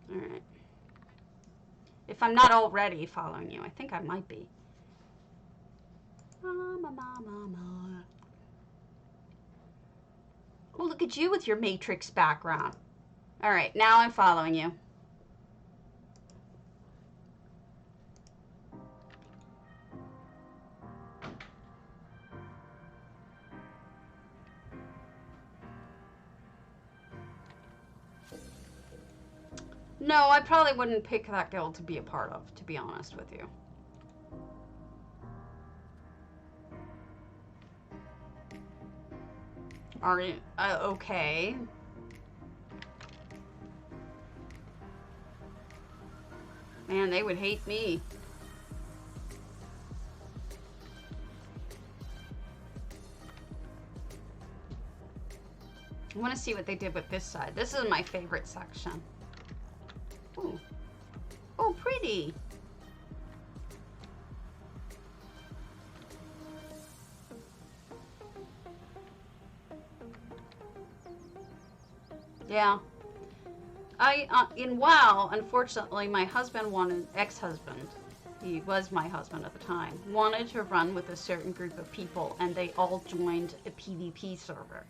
All right. If I'm not already following you, I think I might be. Oh, look at you with your Matrix background. All right, now I'm following you. No, I probably wouldn't pick that guild to be a part of, to be honest with you. Are you okay? Man, they would hate me. I want to see what they did with this side. This is my favorite section. Ooh. Oh, pretty. Yeah. In WoW, unfortunately, my husband wanted, ex-husband, he was my husband at the time, wanted to run with a certain group of people, and they all joined a PvP server.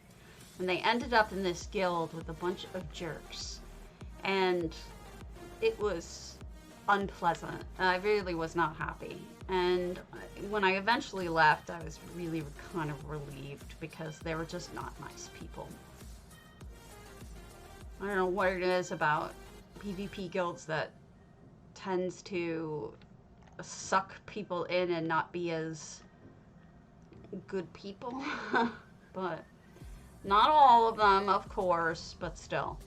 And they ended up in this guild with a bunch of jerks. And it was unpleasant. I really was not happy. And when I eventually left, I was really kind of relieved because they were just not nice people. I don't know what it is about PvP guilds that tends to suck people in and not be as good people. But not all of them, of course, but still.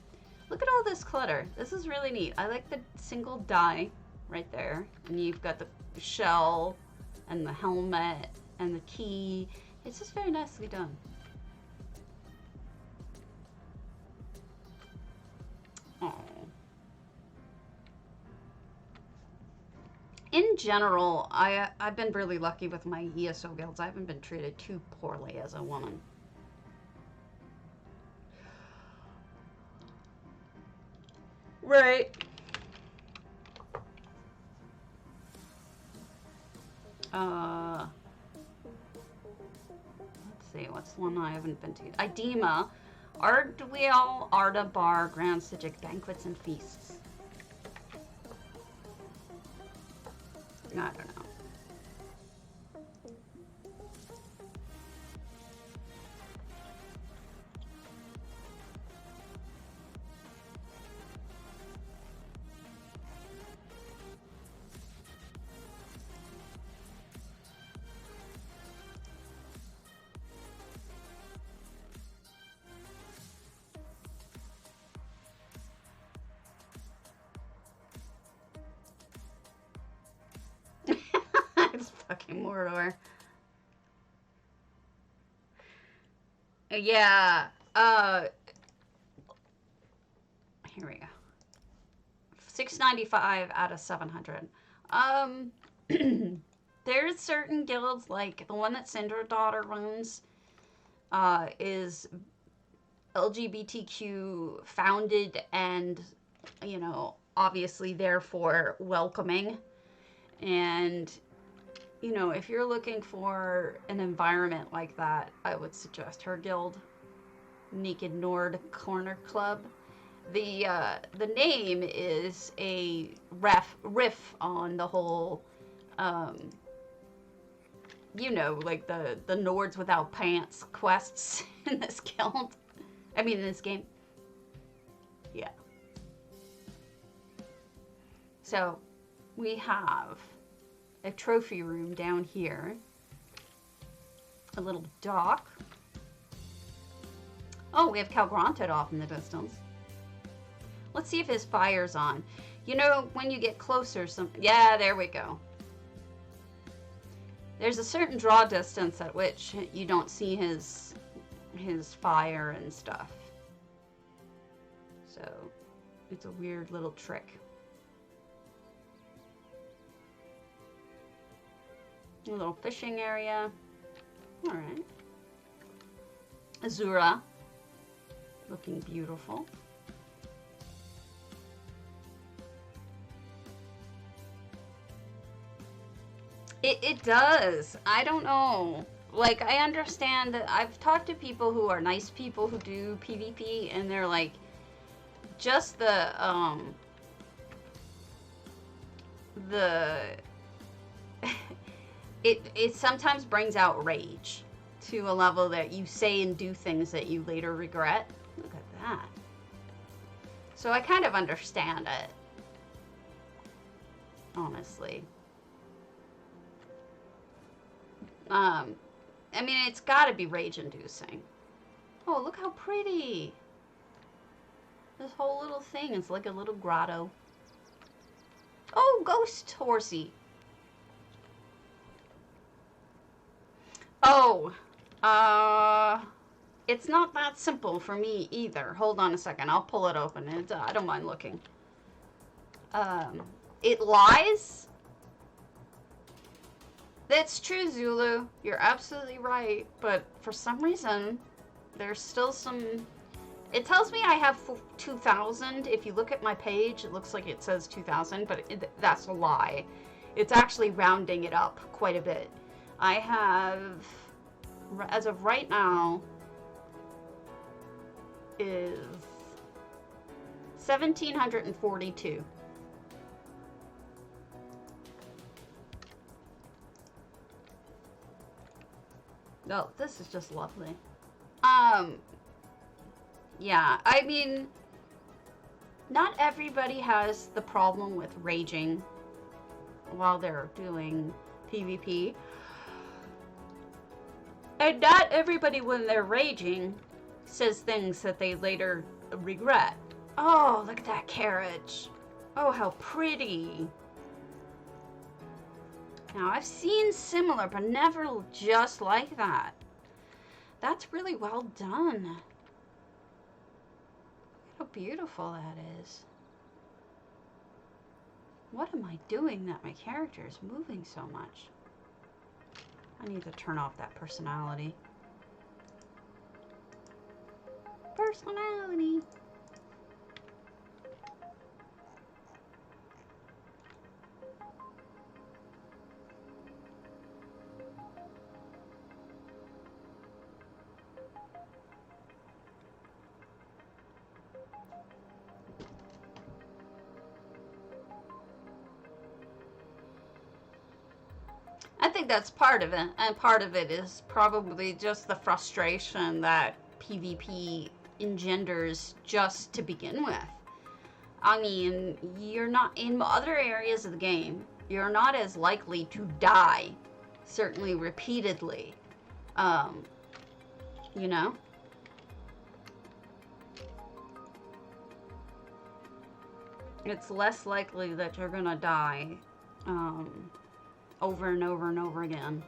Look at all this clutter. This is really neat. I like the single die right there. And you've got the shell and the helmet and the key. It's just very nicely done. Oh. In general, I've been really lucky with my ESO guilds. I haven't been treated too poorly as a woman. Right. Let's see, what's the one I haven't been to? Idema. Ardwheel, Arda Bar, Grand Sigic, Banquets and Feasts. I don't know. It's fucking Mordor. Yeah, here we go. 695 out of 700. There's certain guilds, like the one that Cinder Daughter runs, is LGBTQ founded and, you know, obviously therefore welcoming. And, you know, if you're looking for an environment like that, I would suggest her guild, Naked Nord Corner Club. The name is a riff on the whole, you know, like the Nords without pants quests in this guild. I mean, in this game. Yeah. So, we have a trophy room down here. A little dock. Oh, we have Calgronted off in the distance. Let's see if his fire's on. You know, when you get closer, yeah, there we go. There's a certain draw distance at which you don't see his fire and stuff. So, it's a weird little trick. A little fishing area. All right. Azura. Looking beautiful. It does. I don't know. like, I understand that I've talked to people who are nice people who do PvP, and they're like, just it sometimes brings out rage to a level that you say and do things that you later regret. Look at that. So I kind of understand it, honestly. I mean, it's got to be rage-inducing. Oh, look how pretty. This whole little thing is like a little grotto. Oh, ghost horsey. Oh, it's not that simple for me either. Hold on a second. I'll pull it open. I don't mind looking. It lies. That's true, Zulu. You're absolutely right. But for some reason, there's still some... It tells me I have 2,000. If you look at my page, it looks like it says 2,000, but that's a lie. It's actually rounding it up quite a bit. I have, as of right now, is 1,742. Oh, this is just lovely. Yeah, I mean, not everybody has the problem with raging while they're doing PvP. And not everybody, when they're raging, says things that they later regret. Oh, look at that carriage. Oh, how pretty. Now, I've seen similar, but never just like that. That's really well done. Look how beautiful that is. What am I doing that my character is moving so much? I need to turn off that personality. Personality. I think that's part of it, and part of it is probably just the frustration that PvP engenders just to begin with. I mean, you're not, in other areas of the game, you're not as likely to die, certainly repeatedly, you know? It's less likely that you're gonna die, over and over and over again.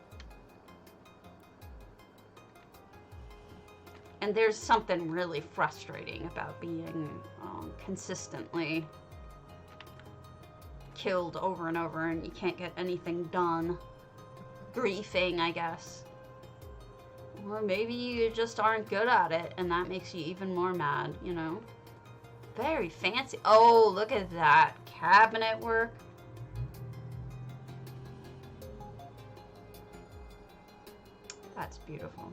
And there's something really frustrating about being consistently killed over and over and you can't get anything done. Griefing, I guess. Or maybe you just aren't good at it and that makes you even more mad, you know? Very fancy. Oh, look at that cabinet work. That's beautiful.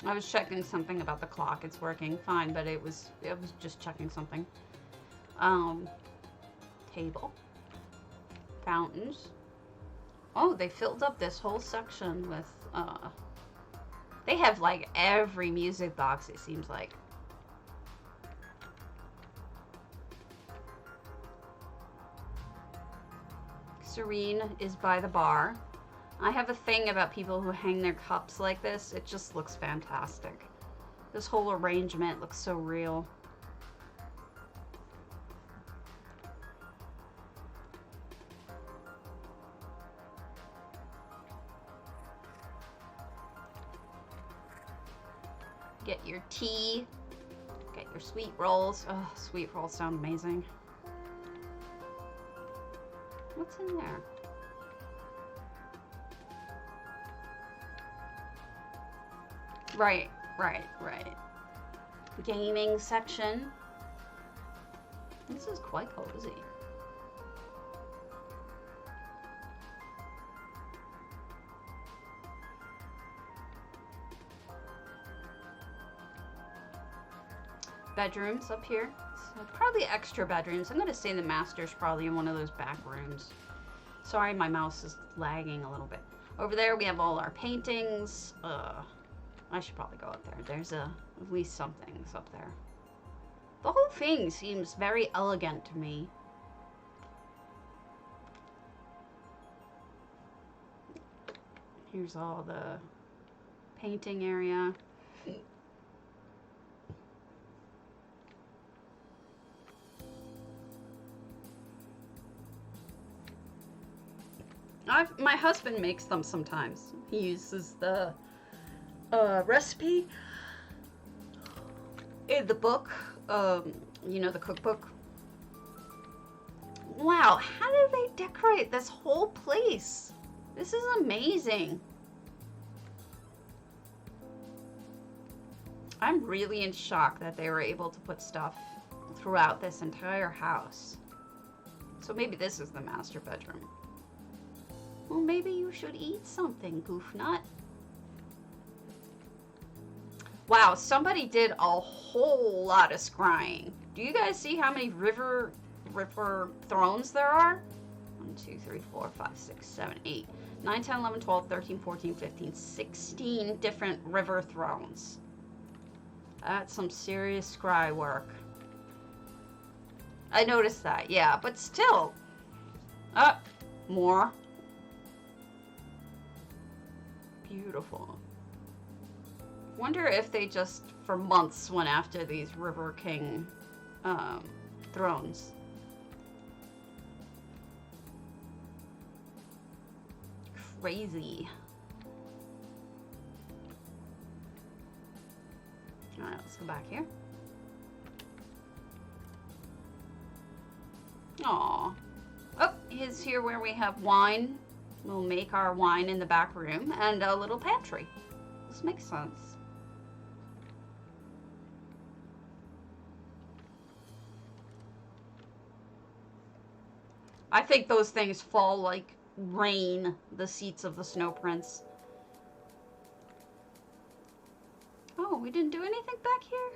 I was checking something about the clock. It's working fine, but it was just checking something. Table. Fountains. Oh, they filled up this whole section with, they have like every music box, it seems like. Serene is by the bar. I have a thing about people who hang their cups like this. It just looks fantastic. This whole arrangement looks so real. Get your tea. Get your sweet rolls. Oh, sweet rolls sound amazing. What's in there? Right. Gaming section. This is quite cozy. Bedrooms up here. So probably extra bedrooms. I'm gonna say the master's probably in one of those back rooms. Sorry, my mouse is lagging a little bit. Over there we have all our paintings. I should probably go up there. There's at least some things up there. The whole thing seems very elegant to me. Here's all the painting area. My husband makes them sometimes. He uses the recipe in the book, you know, the cookbook. Wow, how did they decorate this whole place? This is amazing. I'm really in shock that they were able to put stuff throughout this entire house. So maybe this is the master bedroom. Well, maybe you should eat something, Goofnut. Wow, somebody did a whole lot of scrying. Do you guys see how many river thrones there are? 1, 2, 3, 4, 5, 6, 7, 8, 9, 10, 11, 12, 13, 14, 15, 16 different river thrones. That's some serious scry work. I noticed that, yeah, but still. More. Beautiful. Wonder if they just, for months, went after these River King thrones. Crazy. Alright, let's go back here. Aww. Oh, here's here where we have wine. We'll make our wine in the back room and a little pantry. This makes sense. I think those things fall like rain, the seats of the Snow Prince. Oh, we didn't do anything back here?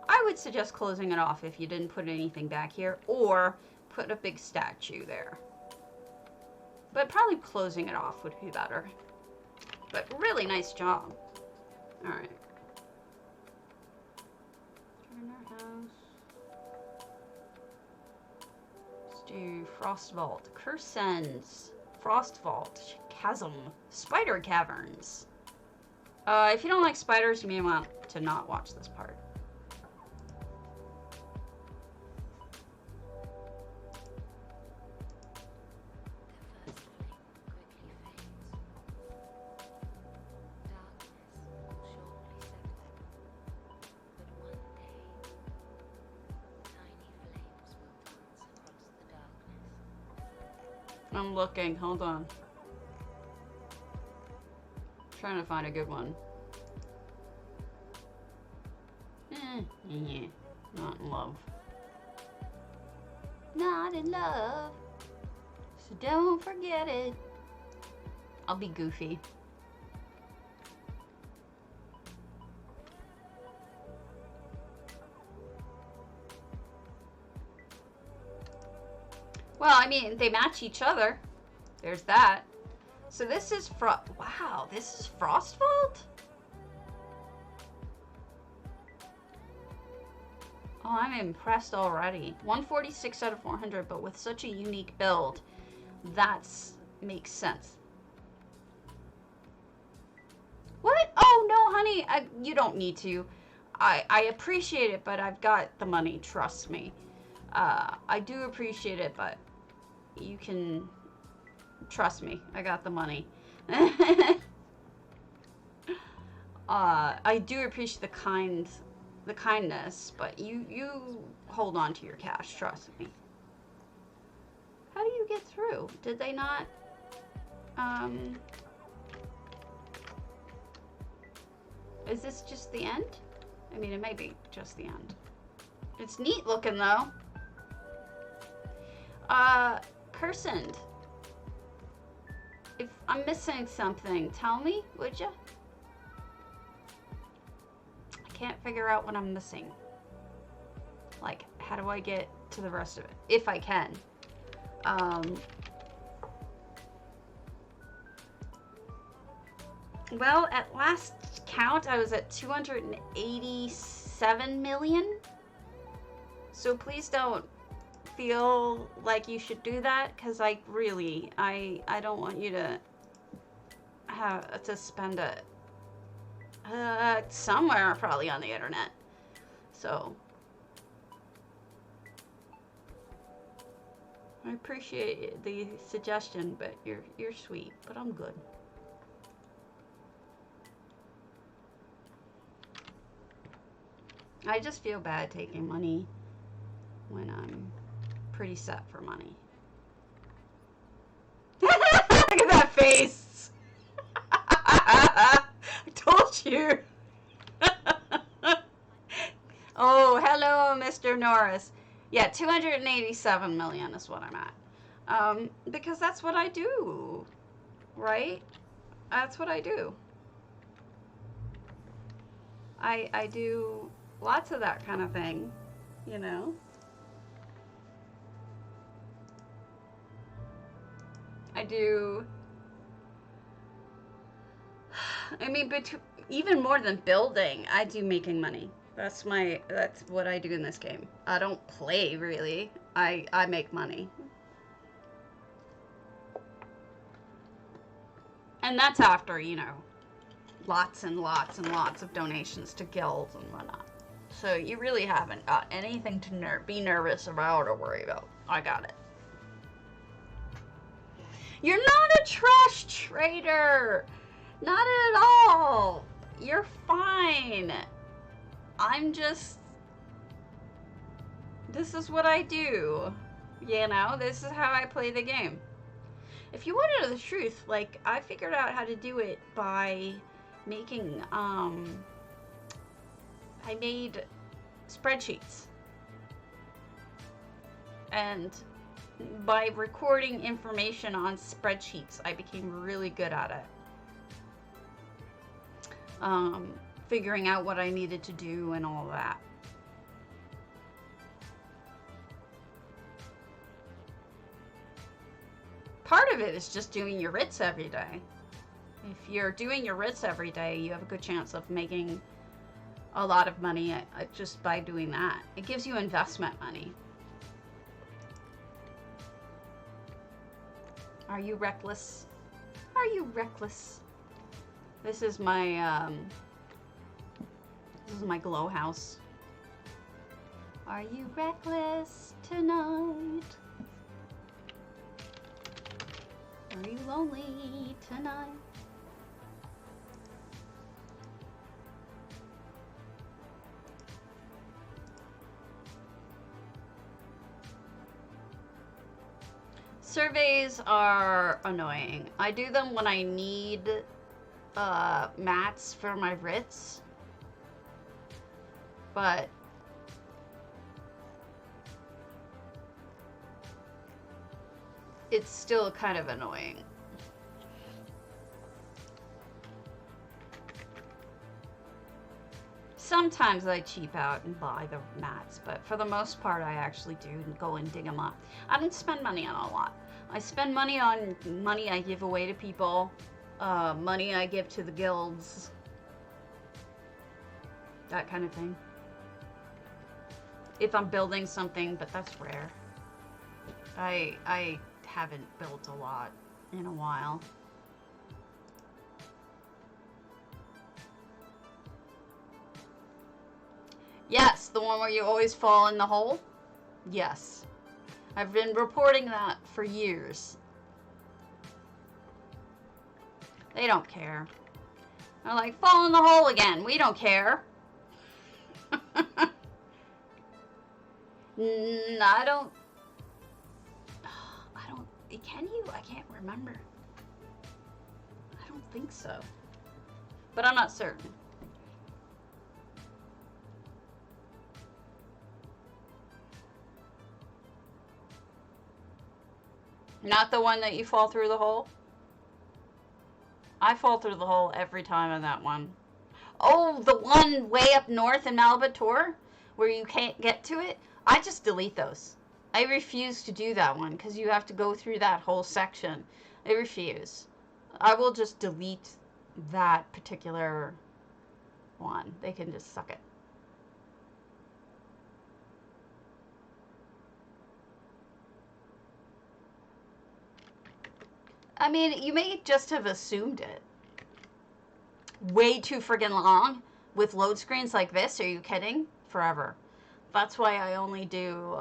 I would suggest closing it off if you didn't put anything back here, or put a big statue there. But probably closing it off would be better. But really nice job. Alright. Turn our house. Let's do Frost Vault. Cursens. Frost Vault. Chasm. Spider Caverns. If you don't like spiders, you may want to not watch this part. I'm looking, hold on. Trying to find a good one. Yeah, not in love. Not in love. So don't forget it. I'll be goofy. Well, I mean, they match each other. There's that. So this is wow, this is Frost Vault? Oh, I'm impressed already. 146 out of 400, but with such a unique build, that's makes sense. What? Oh, no, honey, you don't need to. I appreciate it, but I've got the money, trust me. I do appreciate it, but you can trust me. I got the money. I do appreciate the kindness, but you hold on to your cash, trust me. How do you get through? Did they not Is this just the end? I mean, it may be just the end. It's neat looking, though. Personed. If I'm missing something, tell me, would you? I can't figure out what I'm missing. Like, how do I get to the rest of it? If I can. Well, at last count, I was at 287 million. So please don't feel like you should do that, because I don't want you to have to spend it somewhere probably on the internet. So I appreciate the suggestion, but you're sweet, but I'm good. I just feel bad taking money when I'm pretty set for money. Look at that face! I told you! Oh, hello, Mr. Norris. Yeah, 287 million is what I'm at. Because that's what I do, right? That's what I do. I do lots of that kind of thing, you know? I do, I mean, even more than building, I do making money. That's what I do in this game. I don't play, really. I make money. And that's after, you know, lots and lots and lots of donations to guilds and whatnot. So you really haven't got anything to be nervous about or worry about. I got it. You're not a trash trader! Not at all! You're fine. I'm just... This is what I do. You know, this is how I play the game. If you want to know the truth, like, I figured out how to do it by making, I made spreadsheets. And by recording information on spreadsheets, I became really good at it. Figuring out what I needed to do and all that. Part of it is just doing your writs every day. If you're doing your writs every day, you have a good chance of making a lot of money just by doing that. It gives you investment money. Are you reckless? Are you reckless? This is my glow house. Are you reckless tonight? Are you lonely tonight? Surveys are annoying. I do them when I need mats for my writs, but it's still kind of annoying. Sometimes I cheap out and buy the mats, but for the most part I actually do go and dig them up. I don't spend money on a lot. I spend money on money I give away to people, money I give to the guilds, that kind of thing. If I'm building something, but that's rare. I haven't built a lot in a while. Yes, the one where you always fall in the hole? Yes. I've been reporting that for years. They don't care. They're like, fall in the hole again. We don't care. I don't... Can you? I can't remember. I don't think so. But I'm not certain. Not the one that you fall through the hole? I fall through the hole every time on that one. Oh, the one way up north in Malabator where you can't get to it? I just delete those. I refuse to do that one because you have to go through that whole section. I refuse. I will just delete that particular one. They can just suck it. I mean, you may just have assumed it. Way too friggin' long with load screens like this. Are you kidding? Forever. That's why I only do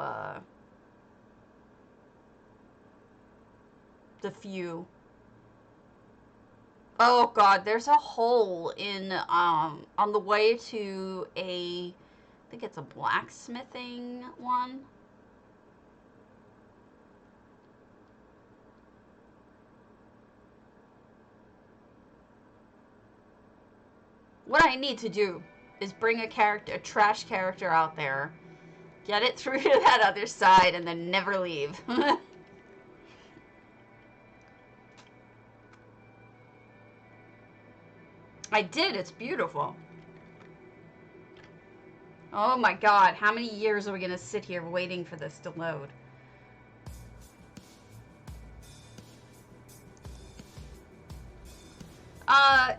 the few. Oh god, there's a hole in on the way to I think it's a blacksmithing one. What I need to do is bring a trash character out there, get it through to that other side, and then never leave. I did, it's beautiful. Oh my god, how many years are we gonna sit here waiting for this to load?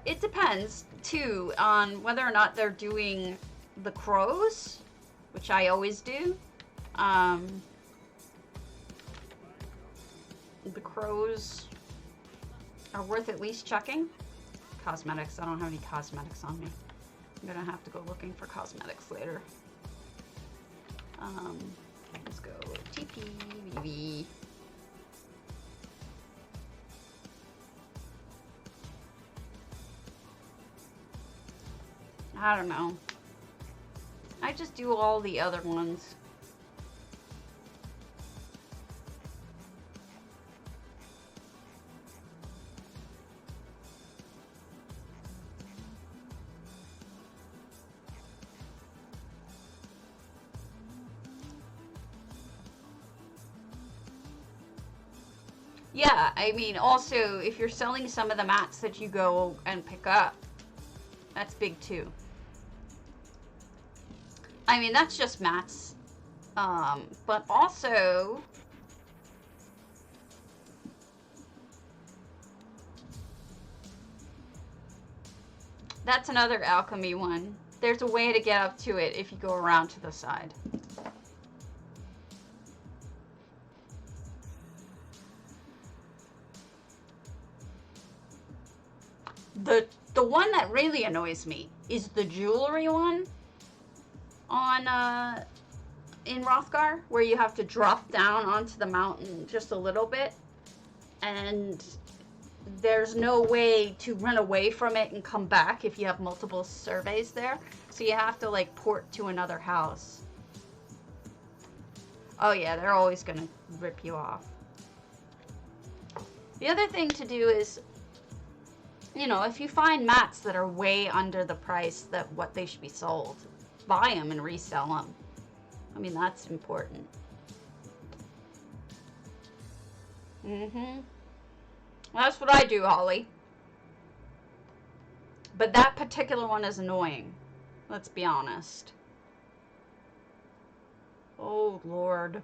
It depends, too, on whether or not they're doing the crows, which I always do. The crows are worth at least checking. Cosmetics, I don't have any cosmetics on me. I'm gonna have to go looking for cosmetics later. Let's go TP. I don't know. I just do all the other ones. Yeah, I mean, also, if you're selling some of the mats that you go and pick up, that's big too. I mean, that's just mats. But also, that's another alchemy one. There's a way to get up to it if you go around to the side. The one that really annoys me is the jewelry one on in Rothgar, where you have to drop down onto the mountain just a little bit, and there's no way to run away from it and come back if you have multiple surveys there. So you have to like port to another house. Oh yeah, they're always gonna rip you off. The other thing to do is, you know, if you find mats that are way under the price that what they should be sold, buy them and resell them. I mean, that's important. That's what I do, Holly. But that particular one is annoying. Let's be honest. Oh, Lord.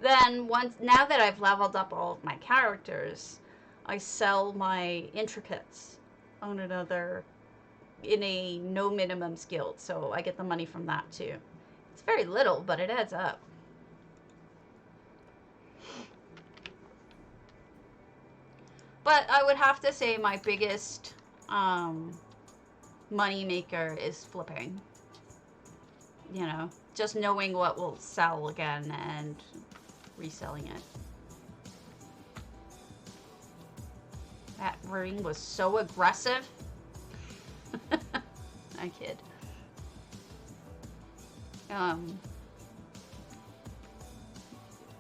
Then, now that I've leveled up all of my characters, I sell my intricates on in a no minimum guild, so I get the money from that too. It's very little, but it adds up. But I would have to say my biggest money maker is flipping. You know, just knowing what will sell again and reselling it. That ring was so aggressive. I kid.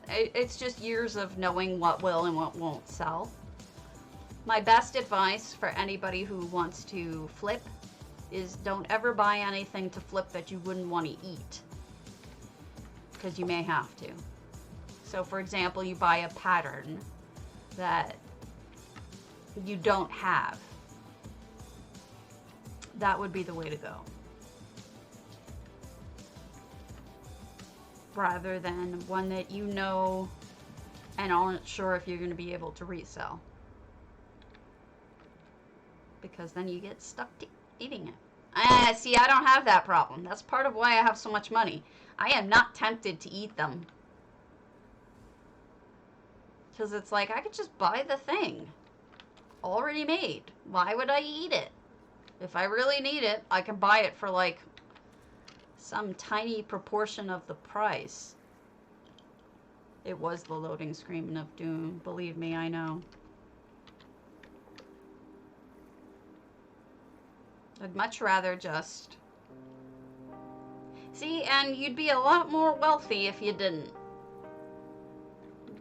It's just years of knowing what will and what won't sell. My best advice for anybody who wants to flip is don't ever buy anything to flip that you wouldn't want to eat, because you may have to. So for example, you buy a pattern that you don't have. That would be the way to go. Rather than one that you know and aren't sure if you're going to be able to resell. Because then you get stuck eating it. See, I don't have that problem. That's part of why I have so much money. I am not tempted to eat them. Because it's like, I could just buy the thing already made. Why would I eat it? If I really need it, I can buy it for like some tiny proportion of the price. It was the loading screen of doom. Believe me, I know. I'd much rather just... See, and you'd be a lot more wealthy if you didn't.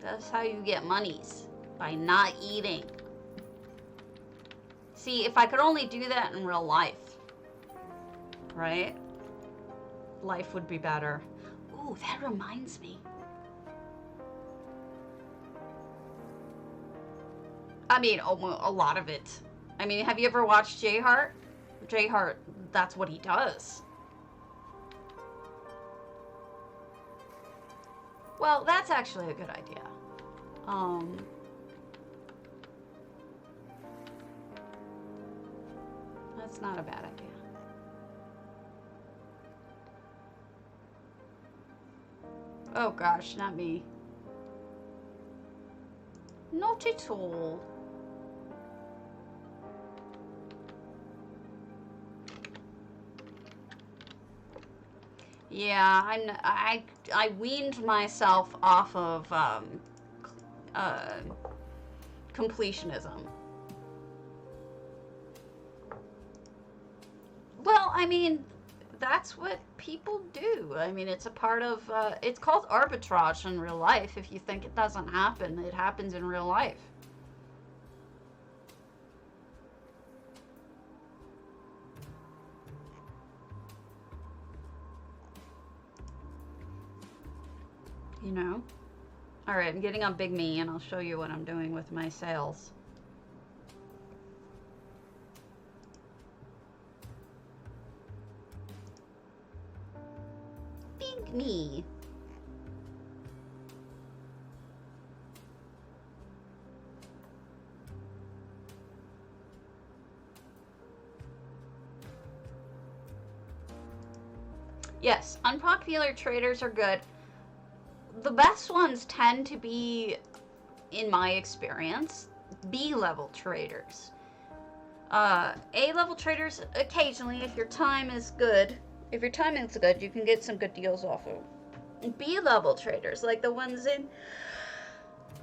That's how you get monies. By not eating. See, if I could only do that in real life, right? Life would be better. Ooh, that reminds me. I mean, a lot of it. I mean, have you ever watched J Hart? J Hart, that's what he does. Well, that's actually a good idea. That's not a bad idea. Oh gosh, not me. Not at all. Yeah, I weaned myself off of completionism. Well, I mean, that's what people do. I mean, it's a part of, it's called arbitrage in real life. If you think it doesn't happen, it happens in real life. You know? Alright, I'm getting on Big Me, and I'll show you what I'm doing with my sales. Big Me. Yes, unpopular traders are good. The best ones tend to be, in my experience, B-level traders. A-level traders, occasionally, if your time is good, you can get some good deals off of. B-level traders, like the ones in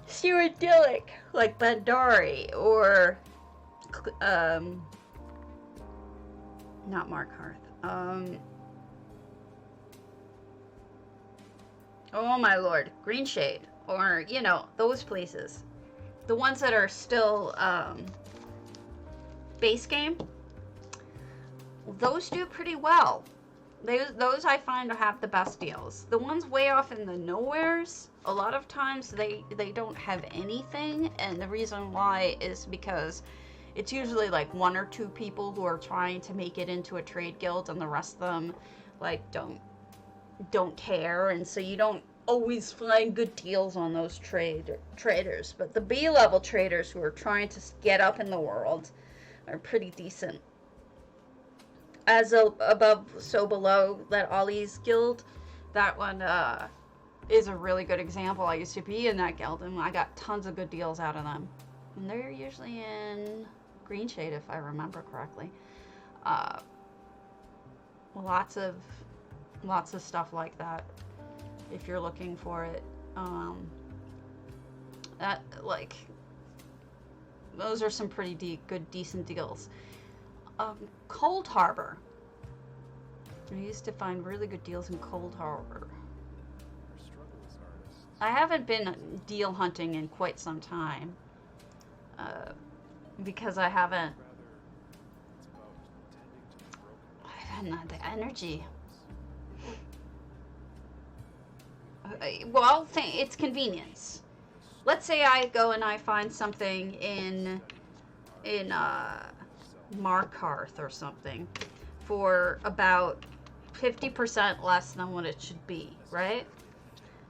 Cyrodiilic, like Bandari, or, not Mark Harth, oh my lord, Green Shade, or, you know, those places. The ones that are still, base game, those do pretty well. Those I find have the best deals. The ones way off in the nowheres, a lot of times they don't have anything, and the reason why is because it's usually like one or two people who are trying to make it into a trade guild, and the rest of them, like, don't care, and so you don't always find good deals on those traders. But the B-level traders who are trying to get up in the world are pretty decent. As above, so below, that Ollie's guild, that one is a really good example. I used to be in that guild, and I got tons of good deals out of them. And they're usually in Green Shade, if I remember correctly. Lots of stuff like that, if you're looking for it. That, like, those are some pretty good, decent deals. Cold Harbor. I used to find really good deals in Cold Harbor. I haven't been deal hunting in quite some time, because I haven't had the energy. Well, it's convenience. Let's say I go and I find something in Markarth or something for about 50% less than what it should be, right?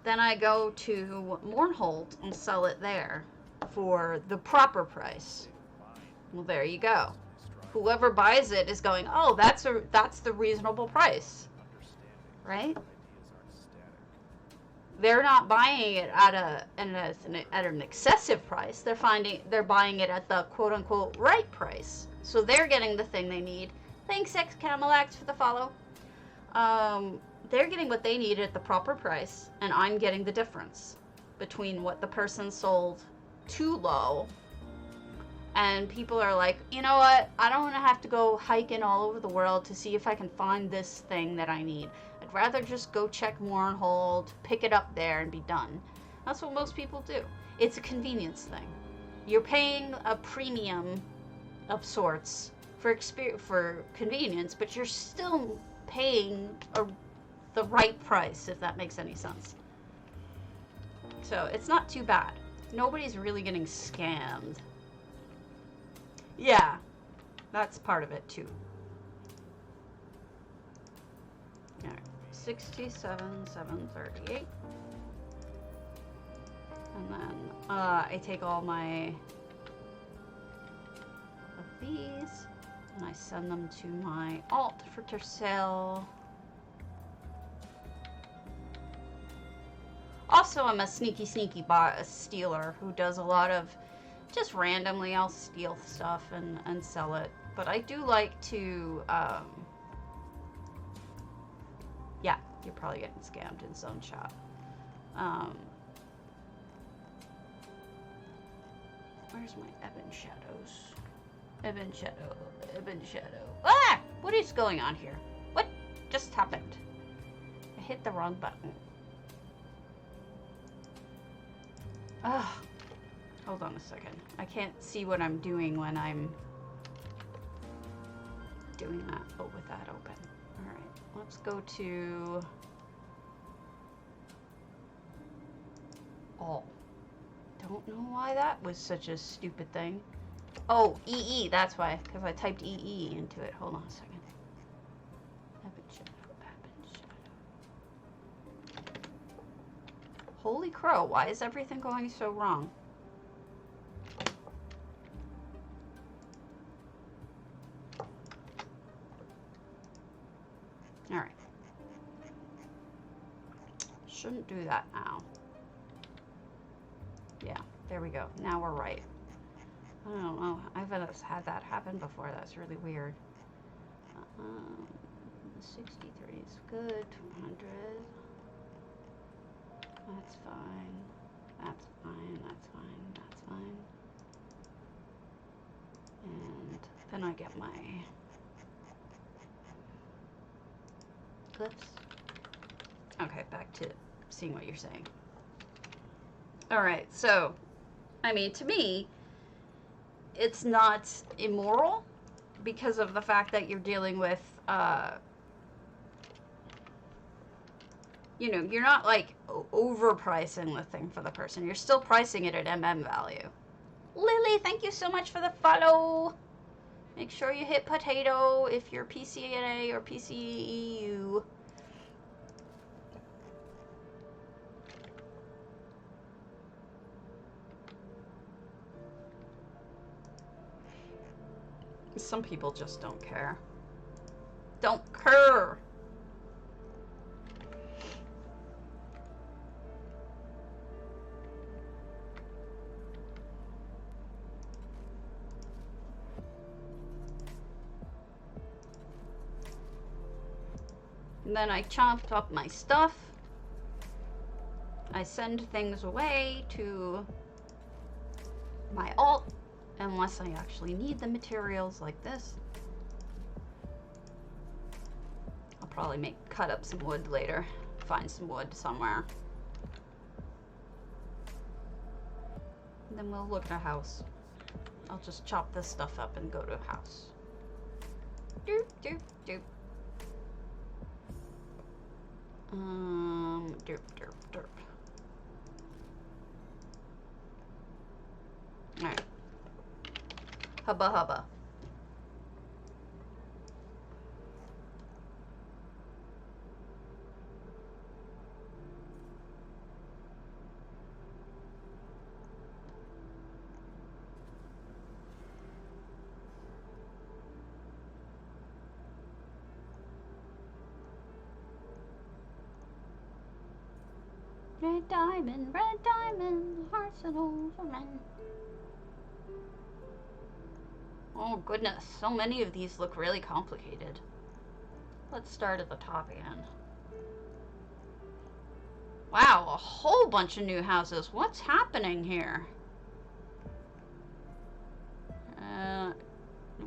Then I go to Mournhold and sell it there for the proper price. Well, there you go. Whoever buys it is going, oh, that's the reasonable price, right? They're not buying it at an excessive price. They're buying it at the quote unquote right price. So they're getting the thing they need. Thanks, X Camelax, for the follow. They're getting what they need at the proper price, and I'm getting the difference between what the person sold too low. And people are like, you know what? I don't want to have to go hiking all over the world to see if I can find this thing that I need. I'd rather just go check Mournhold, pick it up there, and be done. That's what most people do. It's a convenience thing. You're paying a premium of sorts for convenience, but you're still paying the right price, if that makes any sense. So it's not too bad. Nobody's really getting scammed. Yeah, that's part of it too. Alright, 67,738. And then I take all my of these and I send them to my alt for Tercel. Also, I'm a sneaky stealer who does a lot of just randomly. I'll steal stuff and sell it. But I do like to, yeah, you're probably getting scammed in Zone Shop. Where's my Ebon Shadows? Ebon Shadow. Ah! What is going on here? What just happened? I hit the wrong button. Ugh. Hold on a second. I can't see what I'm doing when I'm doing that. Oh, with that open. Alright, let's go to all. Don't know why that was such a stupid thing. Oh, EE, that's why, because I typed EE into it. Hold on a second. Holy crow, why is everything going so wrong? Alright. Shouldn't do that now. Yeah, there we go. Now we're right. I don't know. I've had that happen before. That's really weird. 63 is good. 200. That's fine. That's fine. That's fine. That's fine. And then I get my clips. Okay, back to seeing what you're saying. Alright, so, I mean, to me, it's not immoral because of the fact that you're dealing with, you know, you're not like overpricing the thing for the person. You're still pricing it at value. Lily, thank you so much for the follow. Make sure you hit potato if you're PCNA or PCEU. Some people just don't care. Don't care. And then I chopped up my stuff. I send things away to my alt, unless I actually need the materials like this. I'll probably cut up some wood later. Find some wood somewhere. And then we'll look at a house. I'll just chop this stuff up and go to a house. Doop, doop, doop. Derp, derp, derp. Alright. Hubba hubba. Red diamond, hearts and souls of men. Oh goodness, so many of these look really complicated. Let's start at the top again. Wow, a whole bunch of new houses. What's happening here?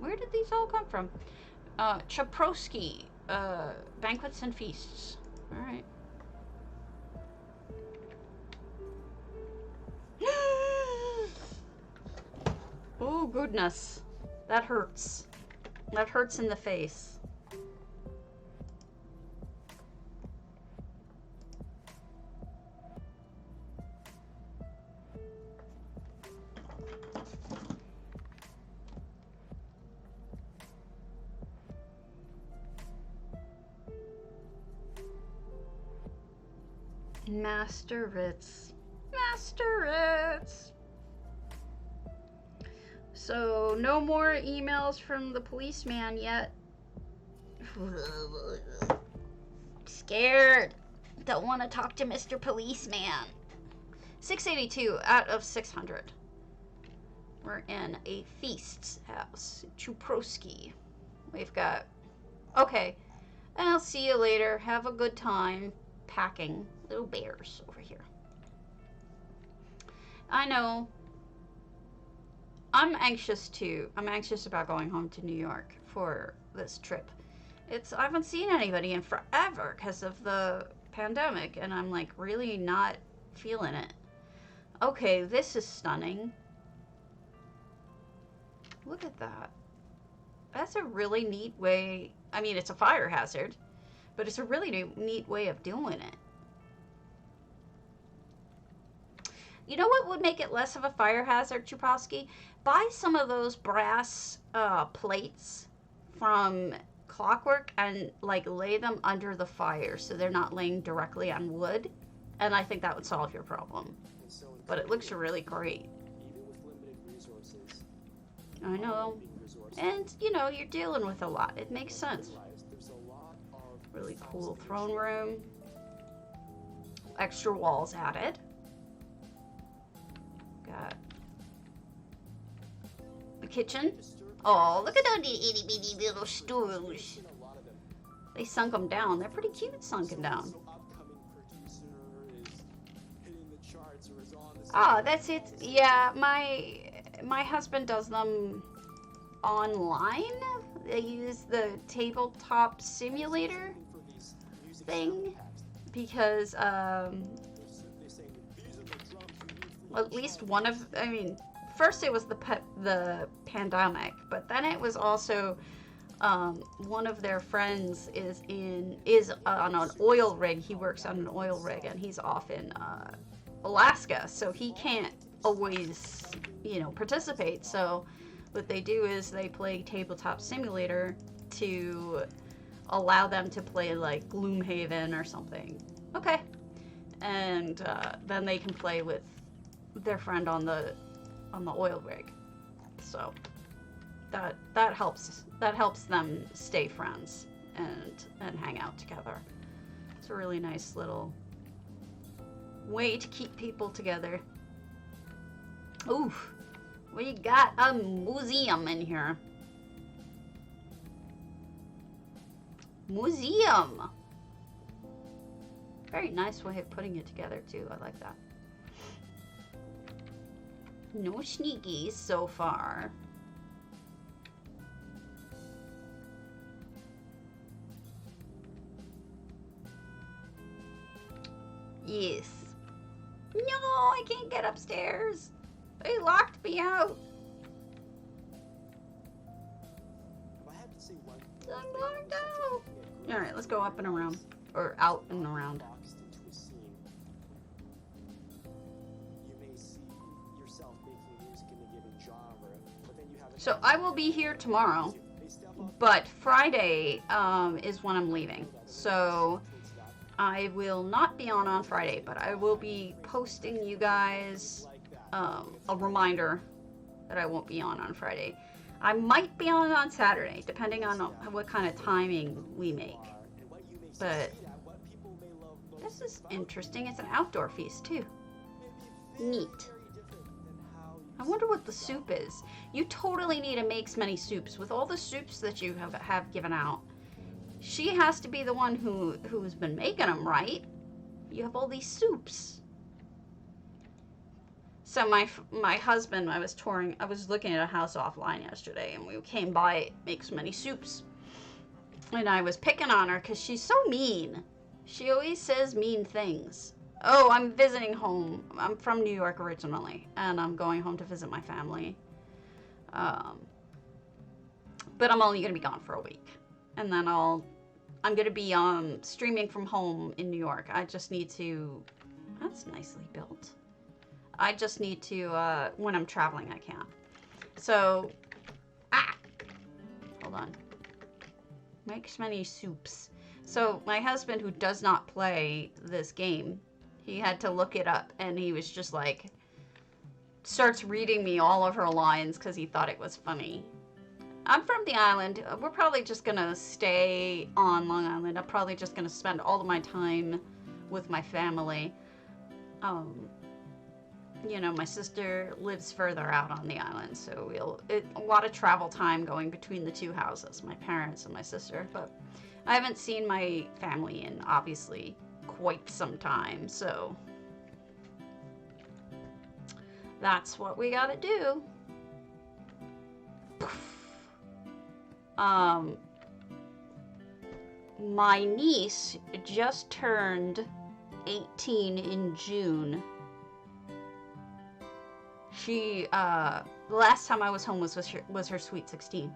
Where did these all come from? Chaprosky, banquets and feasts. Alright. Oh goodness, that hurts. That hurts in the face. Master Ritz. Master Ritz. So, no more emails from the policeman yet. Scared. Don't want to talk to Mr. Policeman. 682 out of 600. We're in a feast's house. Chuprosky. We've got... Okay. I'll see you later. Have a good time packing. Little bears over here. I know. I'm anxious about going home to New York for this trip. I haven't seen anybody in forever because of the pandemic, and I'm like really not feeling it. Okay, this is stunning. Look at that. That's a really neat way. I mean, it's a fire hazard, but it's a really neat way of doing it. You know what would make it less of a fire hazard, Chupowski? Buy some of those brass plates from Clockwork and like lay them under the fire so they're not laying directly on wood. And I think that would solve your problem. But it looks really great. I know. And, you know, you're dealing with a lot. It makes sense. Really cool throne room. Extra walls added. Got the kitchen. Oh, look at all the itty bitty little stools. They sunk them down. They're pretty cute sunken down. Oh, that's it. Yeah, my husband does them online. They use the tabletop simulator thing because at least one of, I mean, first it was the pandemic, but then it was also one of their friends is on an oil rig. He works on an oil rig and he's off in Alaska, so he can't always, you know, participate. So what they do is they play tabletop simulator to allow them to play like Gloomhaven or something. Okay. And then they can play with their friend on the oil rig. So that helps them stay friends and hang out together. It's a really nice little way to keep people together. Ooh, we got a museum in here. Museum. Very nice way of putting it together too. I like that. No sneakies so far. Yes. No, I can't get upstairs. They locked me out. I'm locked out. Alright, let's go up and around. Or out and around. So I will be here tomorrow, but Friday is when I'm leaving. So I will not be on Friday, but I will be posting you guys a reminder that I won't be on Friday. I might be on Saturday, depending on what kind of timing we make. But this is interesting. It's an outdoor feast, too. Neat. I wonder what the soup is. You totally need to make many soups. With all the soups that you have given out, she has to be the one who's been making them, right? You have all these soups. So my husband, I was looking at a house offline yesterday, and we came by Makes Many Soups. And I was picking on her because she's so mean. She always says mean things. Oh, I'm visiting home. I'm from New York originally, and I'm going home to visit my family. But I'm only going to be gone for a week. And then I'm going to be streaming from home in New York. I just need to... That's nicely built. I just need to, when I'm traveling, I can. So, hold on. Makes Many Soups. So, my husband, who does not play this game, he had to look it up, and he was just like, starts reading me all of her lines because he thought it was funny. I'm from the island. We're probably just gonna stay on Long Island. I'm probably just gonna spend all of my time with my family. You know, my sister lives further out on the island, so a lot of travel time going between the two houses, my parents and my sister. But I haven't seen my family in obviously quite some time, so that's what we gotta do. My niece just turned 18 in June. She, the last time I was home was her Sweet 16.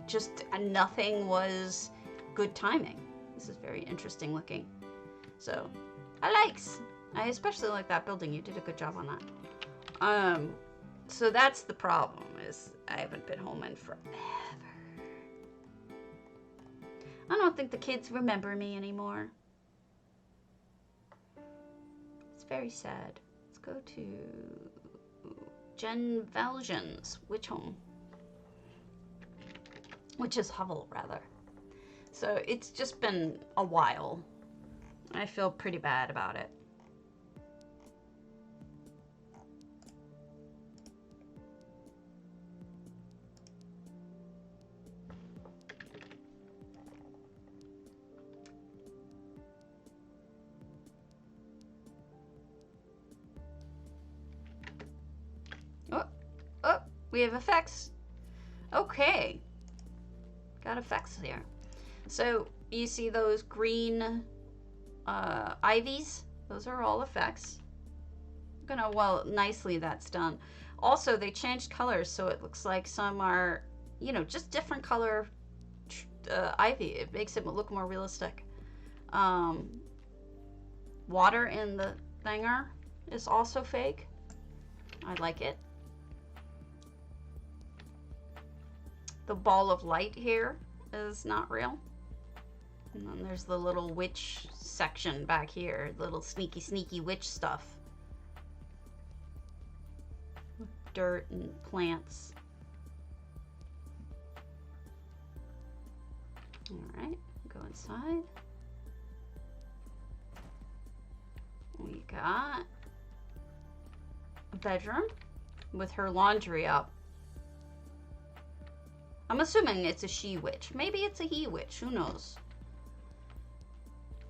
Just nothing was good timing. This is very interesting looking. So, I especially like that building. You did a good job on that. So that's the problem, is I haven't been home in forever. I don't think the kids remember me anymore. It's very sad. Let's go to Jen Valjean's Witch Home. Witch's Hovel, rather. So it's just been a while. I feel pretty bad about it. Oh, we have effects. Okay. Got effects here. So, you see those green ivies? Those are all effects. Well, nicely that's done. Also, they changed colors, so it looks like some are, you know, just different color ivy. It makes it look more realistic. Water in the thinger is also fake. I like it. The ball of light here is not real. And then there's the little witch section back here. Little sneaky witch stuff. Dirt and plants. Alright, go inside. We got a bedroom with her laundry up. I'm assuming it's a she witch. Maybe it's a he witch. Who knows?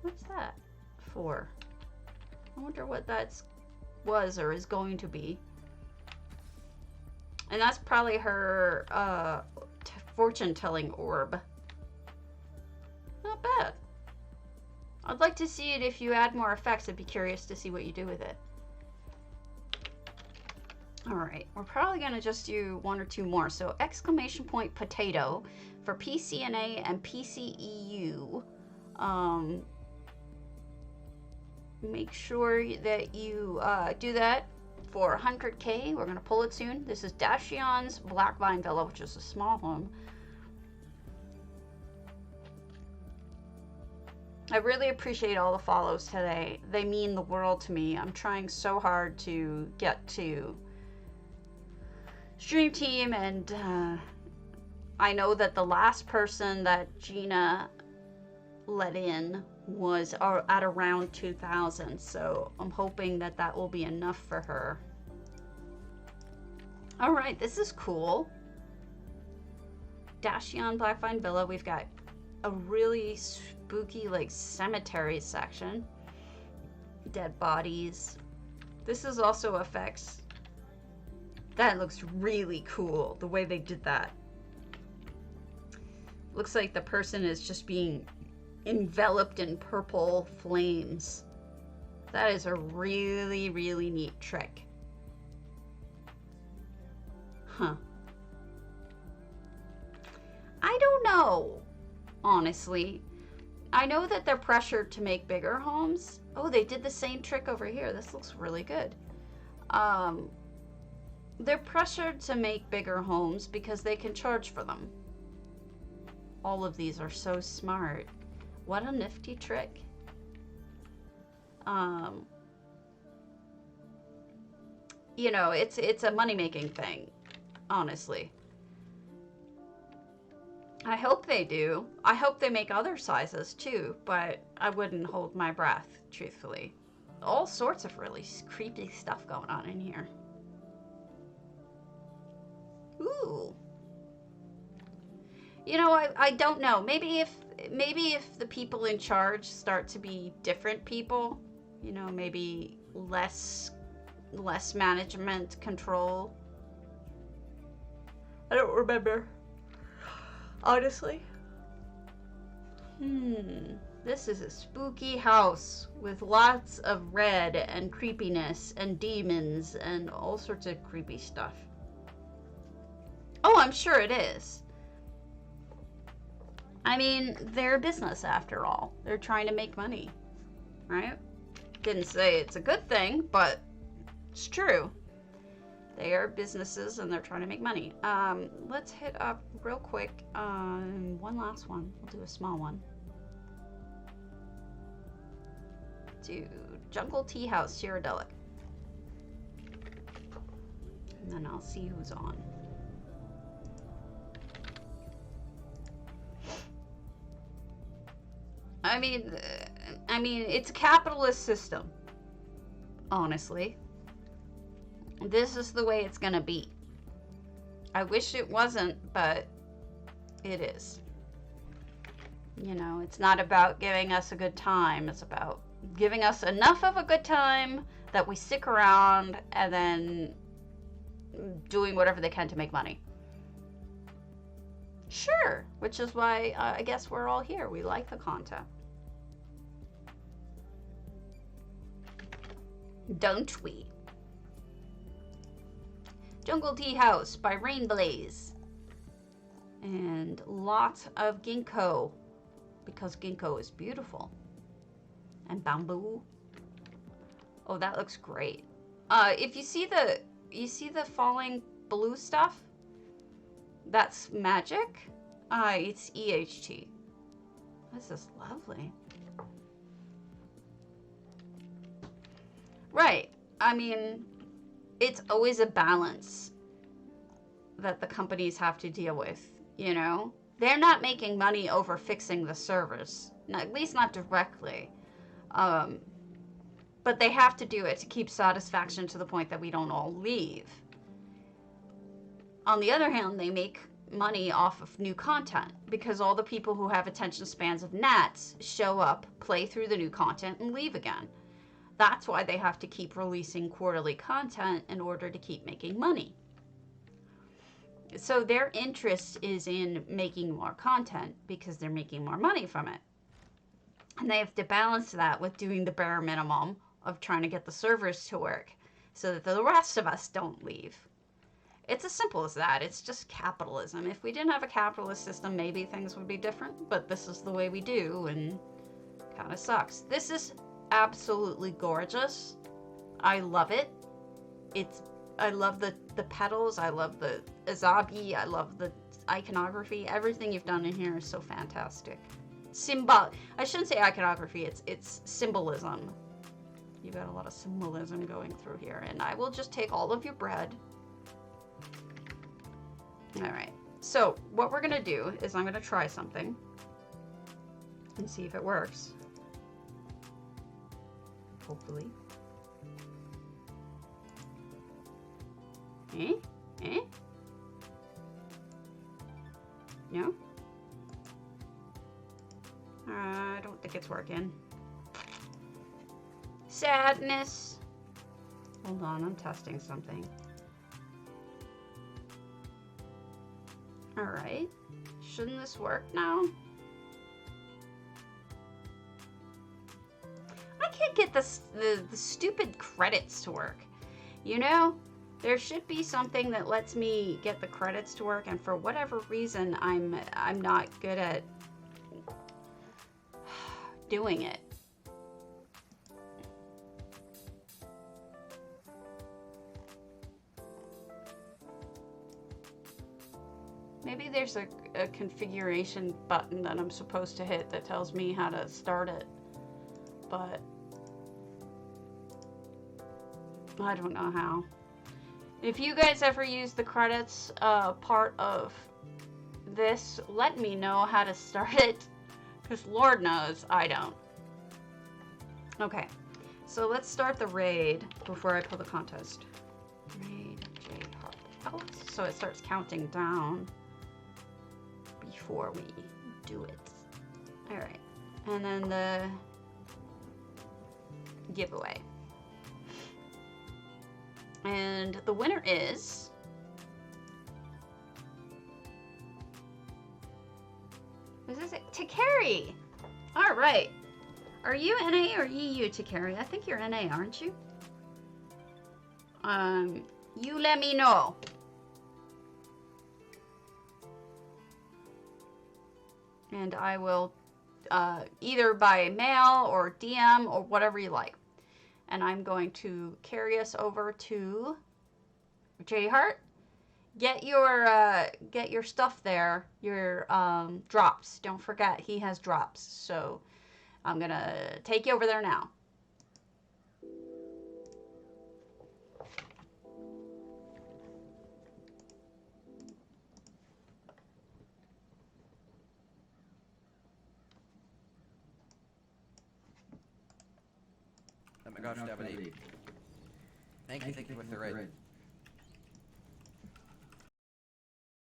What's that for? I wonder what that was or is going to be. And that's probably her fortune-telling orb. Not bad. I'd like to see it if you add more effects. I'd be curious to see what you do with it. Alright, we're probably going to just do one or two more. So, exclamation point potato for PCNA and PCEU. Make sure that you do that for 100K. We're going to pull it soon. This is Dashion's Black Vine Villa, which is a small home. I really appreciate all the follows today. They mean the world to me. I'm trying so hard to get to Stream Team, and I know that the last person that Gina let in was at around 2,000, so I'm hoping that that will be enough for her. All right, this is cool. Dashion Black Vine Villa. We've got a really spooky, like, cemetery section. Dead bodies. This is also effects. That looks really cool, the way they did that. Looks like the person is just being enveloped in purple flames. That is a really, really neat trick. Huh. I don't know, honestly. I know that they're pressured to make bigger homes. Oh, they did the same trick over here. This looks really good. They're pressured to make bigger homes because they can charge for them. All of these are so smart. What a nifty trick. You know, it's a money-making thing, honestly. I hope they do. I hope they make other sizes too, but I wouldn't hold my breath, truthfully. All sorts of really creepy stuff going on in here. Ooh. You know, I don't know. Maybe if the people in charge start to be different people, you know, maybe less management control. I don't remember. Honestly. This is a spooky house with lots of red and creepiness and demons and all sorts of creepy stuff. Oh, I'm sure it is. I mean, they're a business after all. They're trying to make money, right? Didn't say it's a good thing, but it's true. They are businesses and they're trying to make money. Let's hit up real quick one last one. We'll do a small one. Do Jungle Tea House, Sierradelic. And then I'll see who's on. I mean, it's a capitalist system, honestly. This is the way it's gonna be. I wish it wasn't, but it is. You know, it's not about giving us a good time. It's about giving us enough of a good time that we stick around and then doing whatever they can to make money. Sure, which is why I guess we're all here. We like the content. Don't we? Jungle Tea House by Rain Blaze. And lots of ginkgo, because ginkgo is beautiful. And bamboo. Oh, that looks great. If you see the falling blue stuff, that's magic. It's EHT. This is lovely. Right. I mean, it's always a balance that the companies have to deal with, you know? They're not making money over fixing the servers, at least not directly. But they have to do it to keep satisfaction to the point that we don't all leave. On the other hand, they make money off of new content because all the people who have attention spans of gnats show up, play through the new content, and leave again. That's why they have to keep releasing quarterly content in order to keep making money. So their interest is in making more content because they're making more money from it. And they have to balance that with doing the bare minimum of trying to get the servers to work so that the rest of us don't leave. It's as simple as that. It's just capitalism. If we didn't have a capitalist system, maybe things would be different, but this is the way we do, and kind of sucks. This is absolutely gorgeous. I love it. I love the petals. I love the azabi. I love the iconography. Everything you've done in here is so fantastic. I shouldn't say iconography. It's symbolism. You've got a lot of symbolism going through here. And I will just take all of your bread. All right. So what we're gonna do is I'm gonna try something and see if it works. Hopefully. Eh? Eh? No? I don't think it's working. Sadness. Hold on, I'm testing something. Alright. Shouldn't this work now? I can't get the stupid credits to work. You know? There should be something that lets me get the credits to work, and for whatever reason, I'm not good at doing it. Maybe there's a configuration button that I'm supposed to hit that tells me how to start it, but I don't know how. If you guys ever use the credits part of this, let me know how to start it, because Lord knows I don't. Okay, so let's start the raid before I pull the contest. Raid J Hart. Oh, so it starts counting down before we do it. All right, and then the giveaway. And the winner is... Is this it? Takeri! Alright. Are you NA or EU, Takeri? I think you're NA, aren't you? You let me know. And I will either by mail or DM or whatever you like. And I'm going to carry us over to J Hart. Get your stuff there. Your drops. Don't forget he has drops. So I'm gonna take you over there now. Oh my gosh, Stephanie. Thank you for the raid.